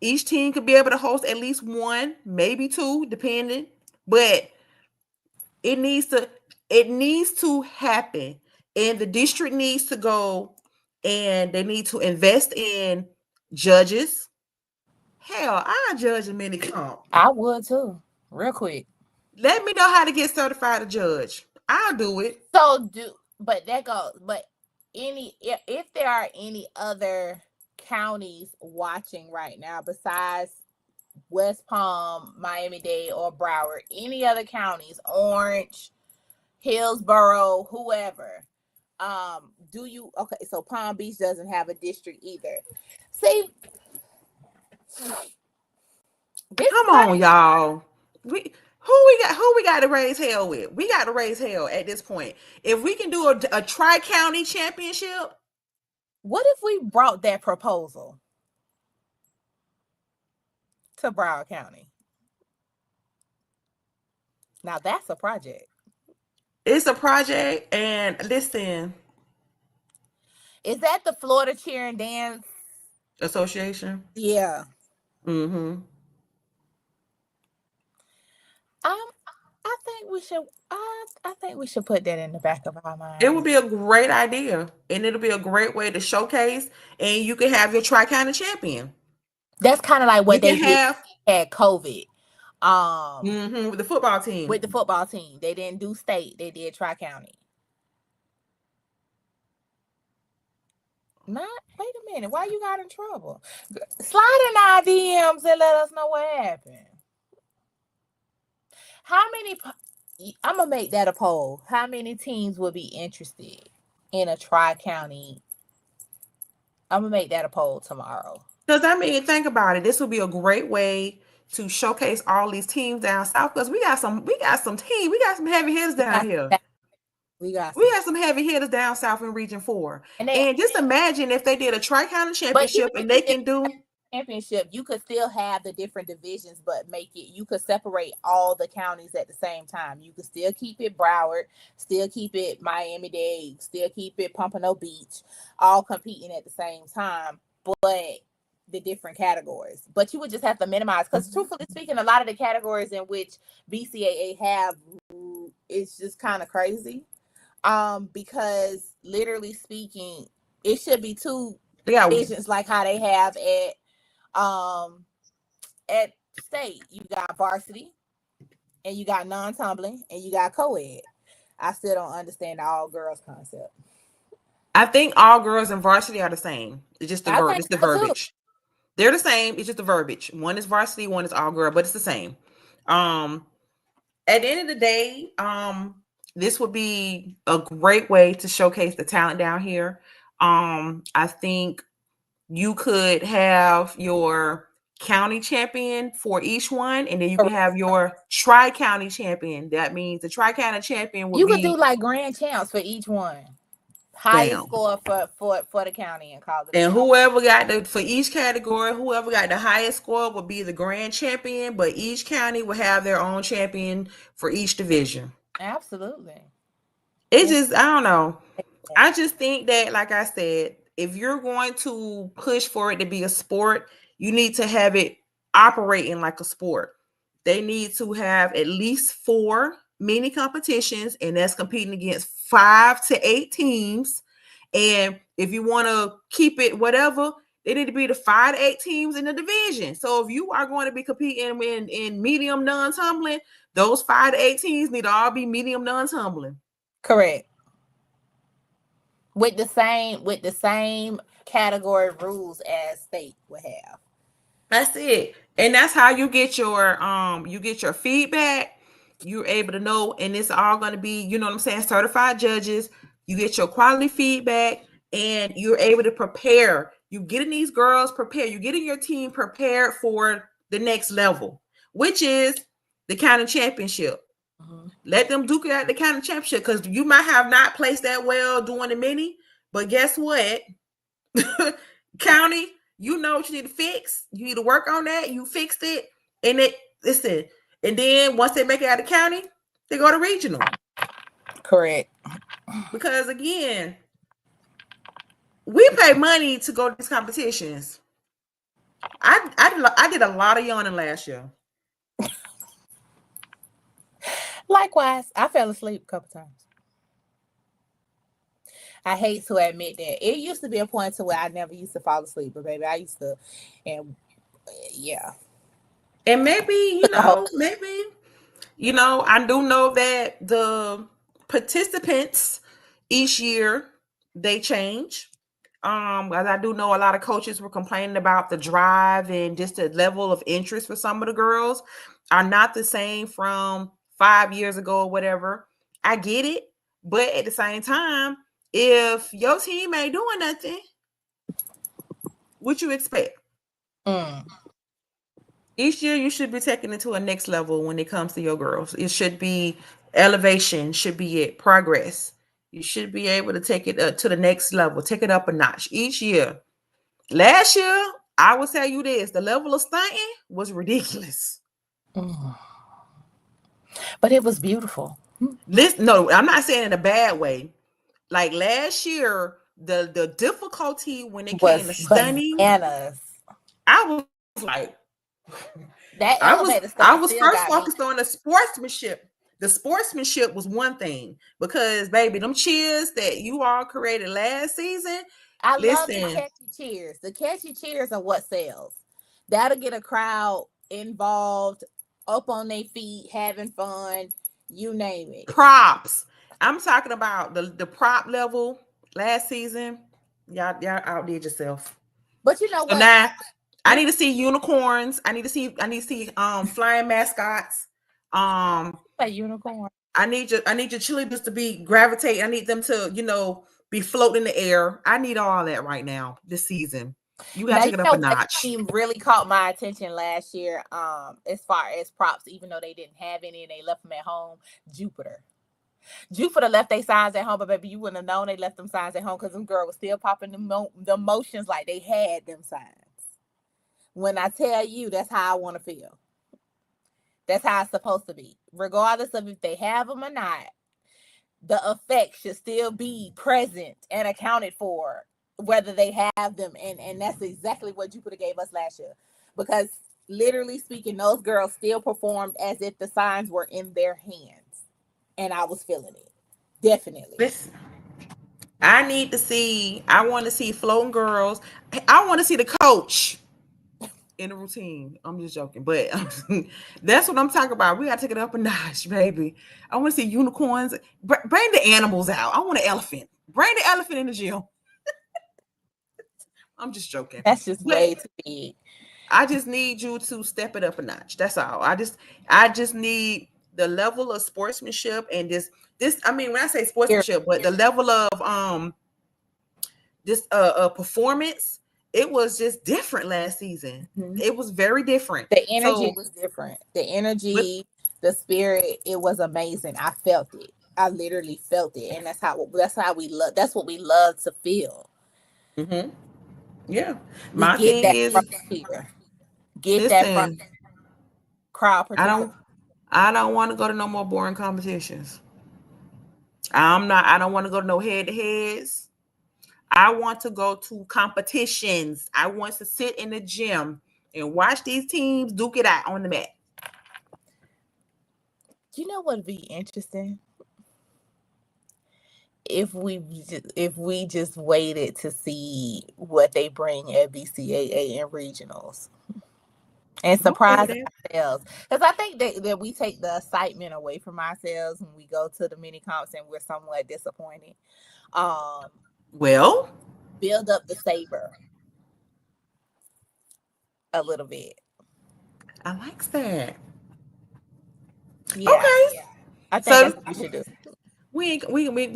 Each team could be able to host at least 1, maybe 2, depending. But it needs to happen, and the district needs to go, and they need to invest in judges. Hell, I judge a mini comp. I would too, real quick. Let me know how to get certified to judge. I'll do it. So but if there are any other counties watching right now besides West Palm, Miami-Dade, or Broward, any other counties, Orange, Hillsborough, whoever, so Palm Beach doesn't have a district either. See, come on, y'all. Who we got to raise hell with? We got to raise hell at this point. If we can do a tri-county championship. What if we brought that proposal to Broward County? Now that's a project. It's a project, and listen. Is that the Florida Cheer and Dance Association? Yeah. Mm-hmm. I think we should put that in the back of our mind. It would be a great idea, and it'll be a great way to showcase, and you can have your tri-county champion. That's kind of like what they did at COVID. With the football team. With the football team. They didn't do state, they did tri-county. Wait a minute, why you got in trouble? Slide in our DMs and let us know what happened. I'm gonna make that a poll. How many teams would be interested in a tri-county? I'm gonna make that a poll tomorrow. Because think about it. This would be a great way to showcase all these teams down south. Because we got some teams. We got some heavy hitters down here. We got some heavy hitters down south in Region 4. And just imagine if they did a tri-county championship and they can do championship, you could still have the different divisions, but you could separate all the counties at the same time. You could still keep it Broward, still keep it Miami-Dade, still keep it Pompano Beach, all competing at the same time, but the different categories. But you would just have to minimize, because truthfully speaking, a lot of the categories in which BCAA have, it's just kind of crazy. Because literally speaking, it should be 2 divisions like how they have at state. You got varsity, and you got non-tumbling, and you got co-ed. I still don't understand the all girls concept. I think all girls and varsity are the same. It's just the verbiage. They're the same. It's just the verbiage. One is varsity, one is all girl, but it's the same. At the end of the day, this would be a great way to showcase the talent down here. I think you could have your county champion for each one, and then you can have your tri-county champion. That means the tri-county champion will could do like grand champs for each one. Highest score for the county and college. And whoever got for each category, whoever got the highest score will be the grand champion, but each county will have their own champion for each division. Absolutely. It just, I don't know. I just think that, like I said, if you're going to push for it to be a sport, you need to have it operating like a sport. They need to have at least 4 mini competitions, and that's competing against 5 to 8 teams. And if you want to keep it whatever, they need to be the 5 to 8 teams in the division. So if you are going to be competing in medium non-tumbling, those 5 to 8 teams need to all be medium non-tumbling. Correct. With the same category rules as state would have. That's it. And that's how you get your feedback. You're able to know, and it's all going to be, you know what I'm saying, certified judges. You get your quality feedback, and you're able to prepare. You're getting these girls prepared. You're getting your team prepared for the next level, which is the county championship. Let them duke it out the county championship because you might have not placed that well doing the mini, but guess what? County, you know what you need to fix. You need to work on that. You fixed it, and listen. And then once they make it out of county, they go to regional. Correct. Because again, we pay money to go to these competitions. I did a lot of yawning last year. Likewise, I fell asleep a couple times. I hate to admit that. It used to be a point to where I never used to fall asleep, but baby, I used to, and yeah. And maybe, I do know that the participants each year they change. As I do know a lot of coaches were complaining about the drive and just the level of interest for some of the girls are not the same from 5 years ago or whatever. I get it, but at the same time, if your team ain't doing nothing, what you expect? Each year you should be taking it to a next level when it comes to your girls. It should be elevation, should be it, progress. You should be able to take it to the next level, take it up a notch each year. Last year, I will tell you this, the level of stunting was ridiculous. But it was beautiful. No, I'm not saying in a bad way. Like last year, the difficulty when it came to stunning, bananas. I was like, that I was first focused on the sportsmanship. The sportsmanship was one thing because, baby, them cheers that you all created last season. I love the catchy cheers. The catchy cheers are what sells. That'll get a crowd involved, up on their feet, having fun. You name it. Props. I'm talking about the prop level last season. Y'all outdid yourself. But you know what? So now I need to see unicorns. I need to see flying mascots. A unicorn. I need your cheerleaders to be gravitate. I need them to, be floating in the air. I need all that right now this season. You gotta take it up a notch. Team really caught my attention last year. As far as props, even though they didn't have any and they left them at home. Jupiter left their signs at home, but baby, you wouldn't have known they left them signs at home because them girl was still popping the motions like they had them signs. When I tell you, that's how I want to feel. That's how it's supposed to be. Regardless of if they have them or not, the effect should still be present and accounted for, whether they have them. And that's exactly what Jupiter gave us last year. Because literally speaking, those girls still performed as if the signs were in their hands. And I was feeling it. Definitely. Listen, I want to see floating girls. I want to see the coach in the routine. I'm just joking, but that's what I'm talking about. We gotta take it up a notch, baby. I want to see unicorns. Bring the animals out. I want an elephant. Bring the elephant in the gym. I'm just joking. That's just way too big. I just need you to step it up a notch. That's all. I just need the level of sportsmanship and this. I mean, when I say sportsmanship, but the level of this performance. It was just different last season. Mm-hmm. It was very different. The energy was different. The energy, the spirit, it was amazing. I felt it. I literally felt it, and that's how we love. That's what we love to feel. Mm-hmm. Yeah, my thing is get that from crowd participation. I don't want to go to no more boring competitions. I don't want to go to no head-to-heads. I want to go to competitions. I want to sit in the gym and watch these teams duke it out on the mat. You know what would be interesting? If we just waited to see what they bring at BCAA and regionals. And surprise ourselves. Because I think that we take the excitement away from ourselves when we go to the mini comps and we're somewhat disappointed. Well, build up the saber a little bit. I like that. Yeah, okay. Yeah. I think that's what we should do. We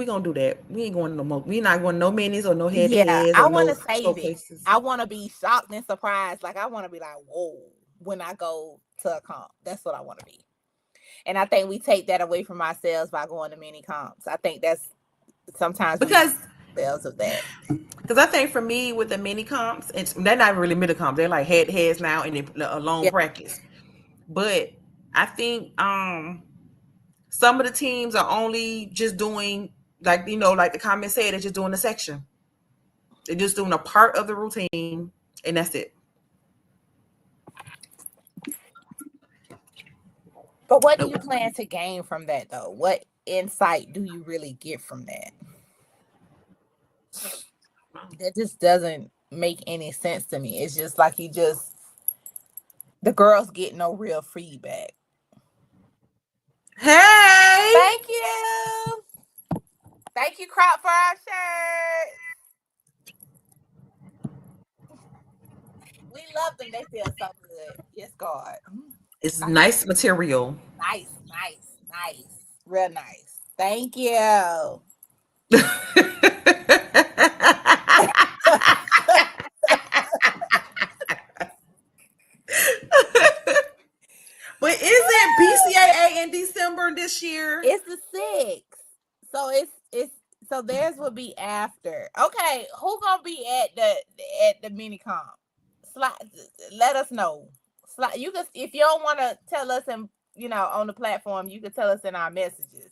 gonna do that. We ain't going no more. We not going no minis or no head. Yeah, I want to save it. I want to be shocked and surprised. Like I want to be like, whoa, when I go to a comp. That's what I want to be. And I think we take that away from ourselves by going to mini comps. I think that's sometimes Because ourselves of that. I think for me with the mini comps, they're not really mini comps. They're like heads now and a long Yeah. practice. But I think some of the teams are only just doing like like the comment said, they're just doing a section. They're just doing a part of the routine, and that's it. But what do you plan to gain from that, though? What insight do you really get from that? That just doesn't make any sense to me. It's just like the girls get no real feedback. Hey! Thank you. Thank you, Crop, for our shirt. We love them. They feel so good. Yes, God. It's nice material. Nice. Real nice. Thank you. But isn't BCAA in December this year? It's the 6th. So it's so theirs will be after. Okay, who gonna be at the mini comp? Let us know. You can, if you don't want to tell us on the platform, you can tell us in our messages.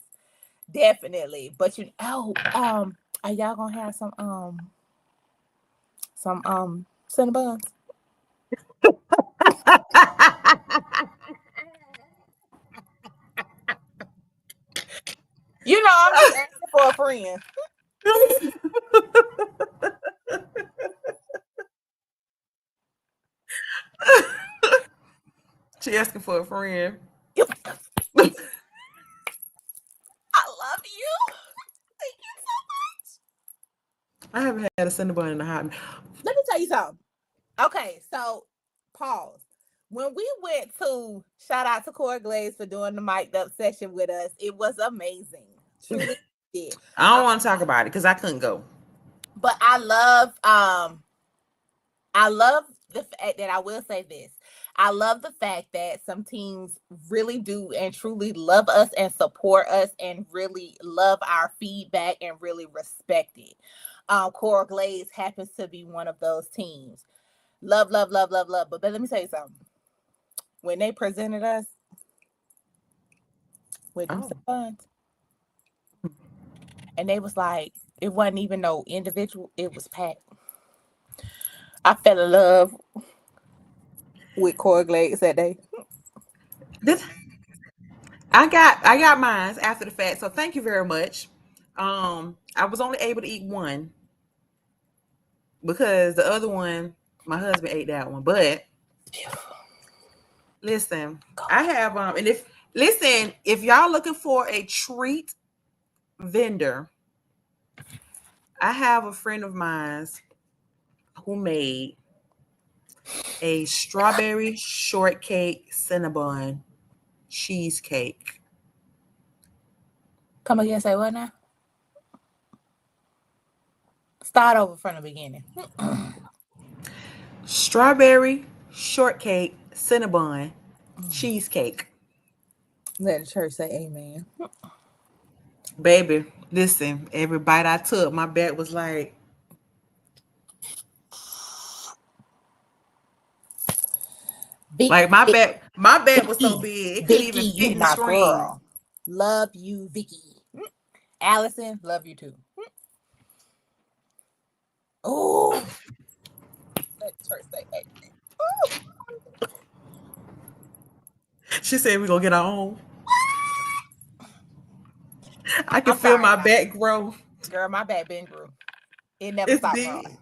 Definitely. But are y'all gonna have some Cinnabons? I'm just asking for a friend. She asking for a friend. I love you. Thank you so much. I haven't had a Cinnabon in a hot minute. Let me tell you something. Okay, so pause. When we went to shout out to Core Glaze for doing the mic'd up session with us, it was amazing. Truly did. I don't want to talk about it because I couldn't go. But I love the fact that I will say this. I love the fact that some teams really do and truly love us and support us and really love our feedback and really respect it. Core Glaze happens to be one of those teams. Love. But let me tell you something. When they presented us with some funds, and they was like, it wasn't even no individual, it was packed. I fell in love with Core Glaze that day. I got mine after the fact, so thank you very much. I was only able to eat one because the other one, my husband ate that one. But listen, I have if y'all looking for a treat vendor, I have a friend of mine who made a strawberry shortcake Cinnabon cheesecake. Come again, say what now? Start over from the beginning. Strawberry shortcake Cinnabon cheesecake. Let the church say amen. Baby, listen, every bite I took, my back was like, my back was so big it couldn't even fit in the screen. Girl. Love you, Vicky. Allison, love you too. Oh, let the church say amen. She said we're gonna get our own. I can feel my back grow. Girl, my back been grew. It never stopped growing.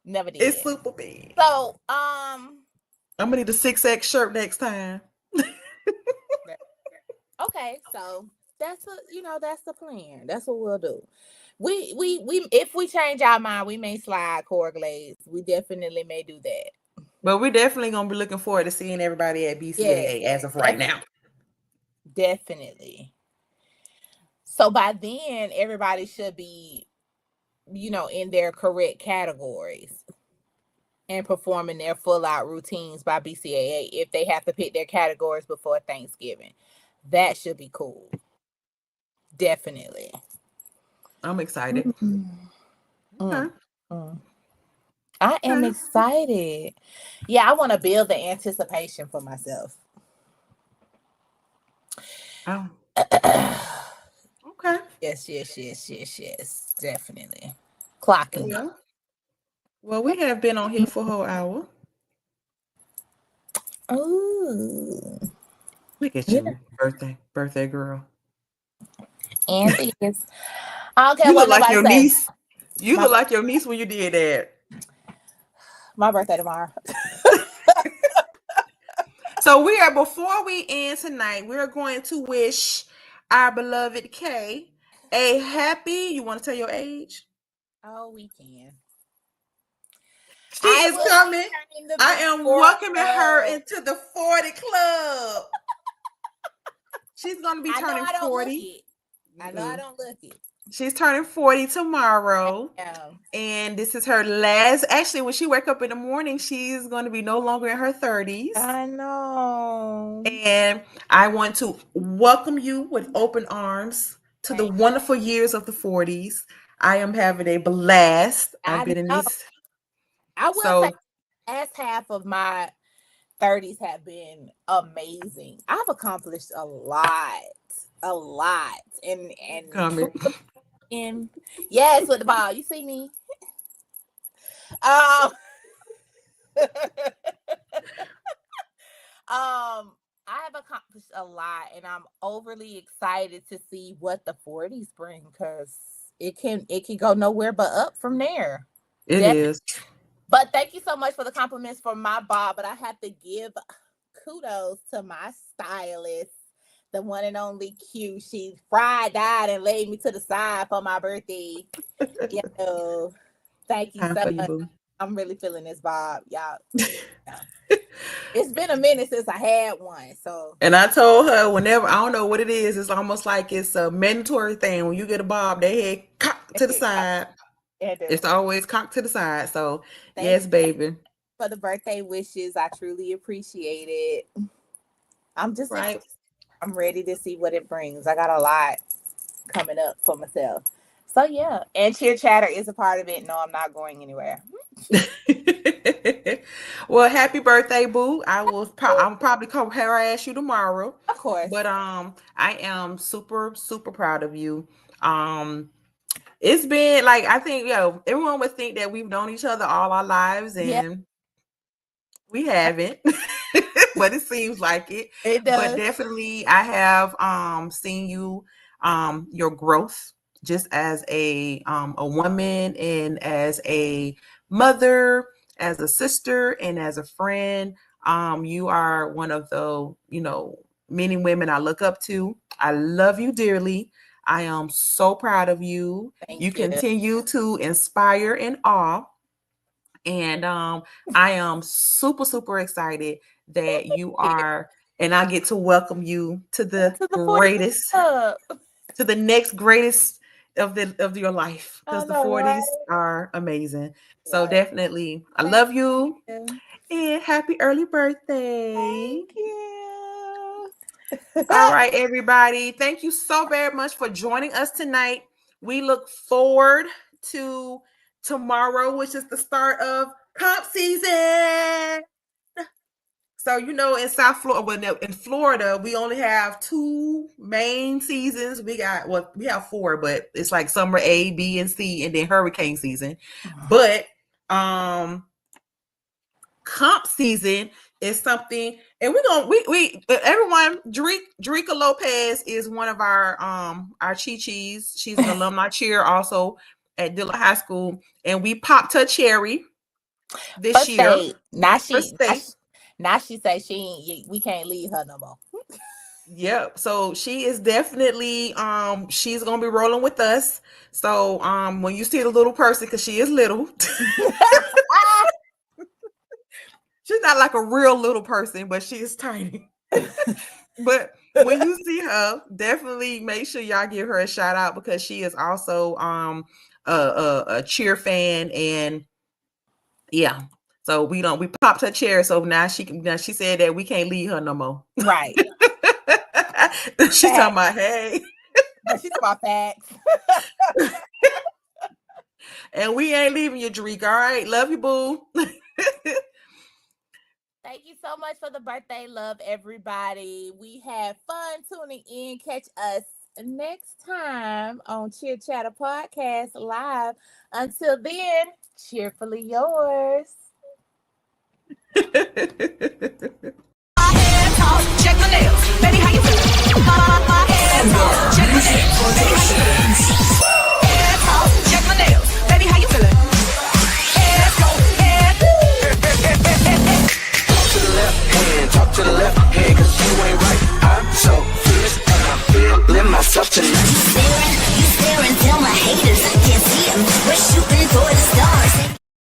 Never did. It's super big. So, I'm gonna need a 6X shirt next time. Okay, so that's the plan. That's what we'll do. We if we change our mind, we may slide Core Glaze. We definitely may do that. But we're definitely gonna be looking forward to seeing everybody at BCAA as of right now. Definitely. So by then, everybody should be, in their correct categories and performing their full out routines by BCAA if they have to pick their categories before Thanksgiving. that should be cool. Definitely. I'm excited. Mm, Okay. mm. I am Okay. excited. Yeah, I want to build the anticipation for myself. Oh, okay. Yes. Definitely. Clocking. Well, we have been on here for a whole hour. Ooh. Look at Yeah. you, birthday girl. And is. I don't care You what look like nobody your says. niece. You My- look like your niece when you did that. My birthday tomorrow. So before we end tonight, we're going to wish our beloved Kay a happy. You want to tell your age? Oh, we can. She is will be coming. turning the I big am 40 welcoming her club. into the 40 club. She's going to be I know turning I don't look 40. it. I know I don't look it. She's turning 40 tomorrow. Yeah. And this is her last. Actually, when she wake up in the morning, she's going to be no longer in her 30s. I know. And I want to welcome you with open arms to the wonderful years of the 40s. I am having a blast. I've been in this. I will say, as half of my 30s have been amazing. I've accomplished a lot, and yes, with the ball. You see me. I have accomplished a lot, and I'm overly excited to see what the 40s bring, because it can go nowhere but up from there. It is. But thank you so much for the compliments for my bob. But I have to give kudos to my stylist, the one and only Q. She died and laid me to the side for my birthday. Thank you so much. I'm really feeling this bob, y'all. It's been a minute since I had one. And I told her, whenever, I don't know what it is, it's almost like it's a mandatory thing. When you get a bob, they head cocked to the side. It's always cocked to the side. So yes, baby. For the birthday wishes, I truly appreciate it. I'm just right. I'm ready to see what it brings. I got a lot coming up for myself. So yeah, and Cheer Chatter is a part of it. No, I'm not going anywhere. Well, happy birthday, boo. I'm probably come harass you tomorrow. Of course. But I am super, super proud of you. It's been like, I think, everyone would think that we've known each other all our lives, and we haven't. But it seems like it. It does. But definitely I have seen you your growth just as a woman, and as a mother, as a sister, and as a friend. You are one of the, many women I look up to. I love you dearly. I am so proud of you. Thank you. Continue to inspire and awe. And I am super, super excited that you are, and I get to welcome you to the greatest, to the next greatest of your life, because the 40s are amazing. So definitely, I love you. And happy early birthday. Thank you. All right, everybody. Thank you so very much for joining us tonight. We look forward to tomorrow, which is the start of comp season. So, in South Florida, in Florida, we only have 2 main seasons. We have 4, but it's like summer A, B, and C, and then hurricane season. But comp season is something, and we everyone, Drika Lopez is one of our Chi-Chis. She's an alumni cheer also at Dillard High School, and we popped her cherry this year. Now she says we can't leave her no more. Yep. So she is definitely she's gonna be rolling with us. So when you see the little person, because she is little. She's not like a real little person, but she is tiny. But when you see her, definitely make sure y'all give her a shout out, because she is also a cheer fan. And yeah, so we popped her chair, so now she said that we can't leave her no more. Right. She's talking about, hey, But she's about facts. and we ain't leaving you, Drake. All right. Love you, boo. Thank you so much for the birthday love, everybody. We had fun tuning in. Catch us next time on Cheer Chatter Podcast Live. Until then, cheerfully yours.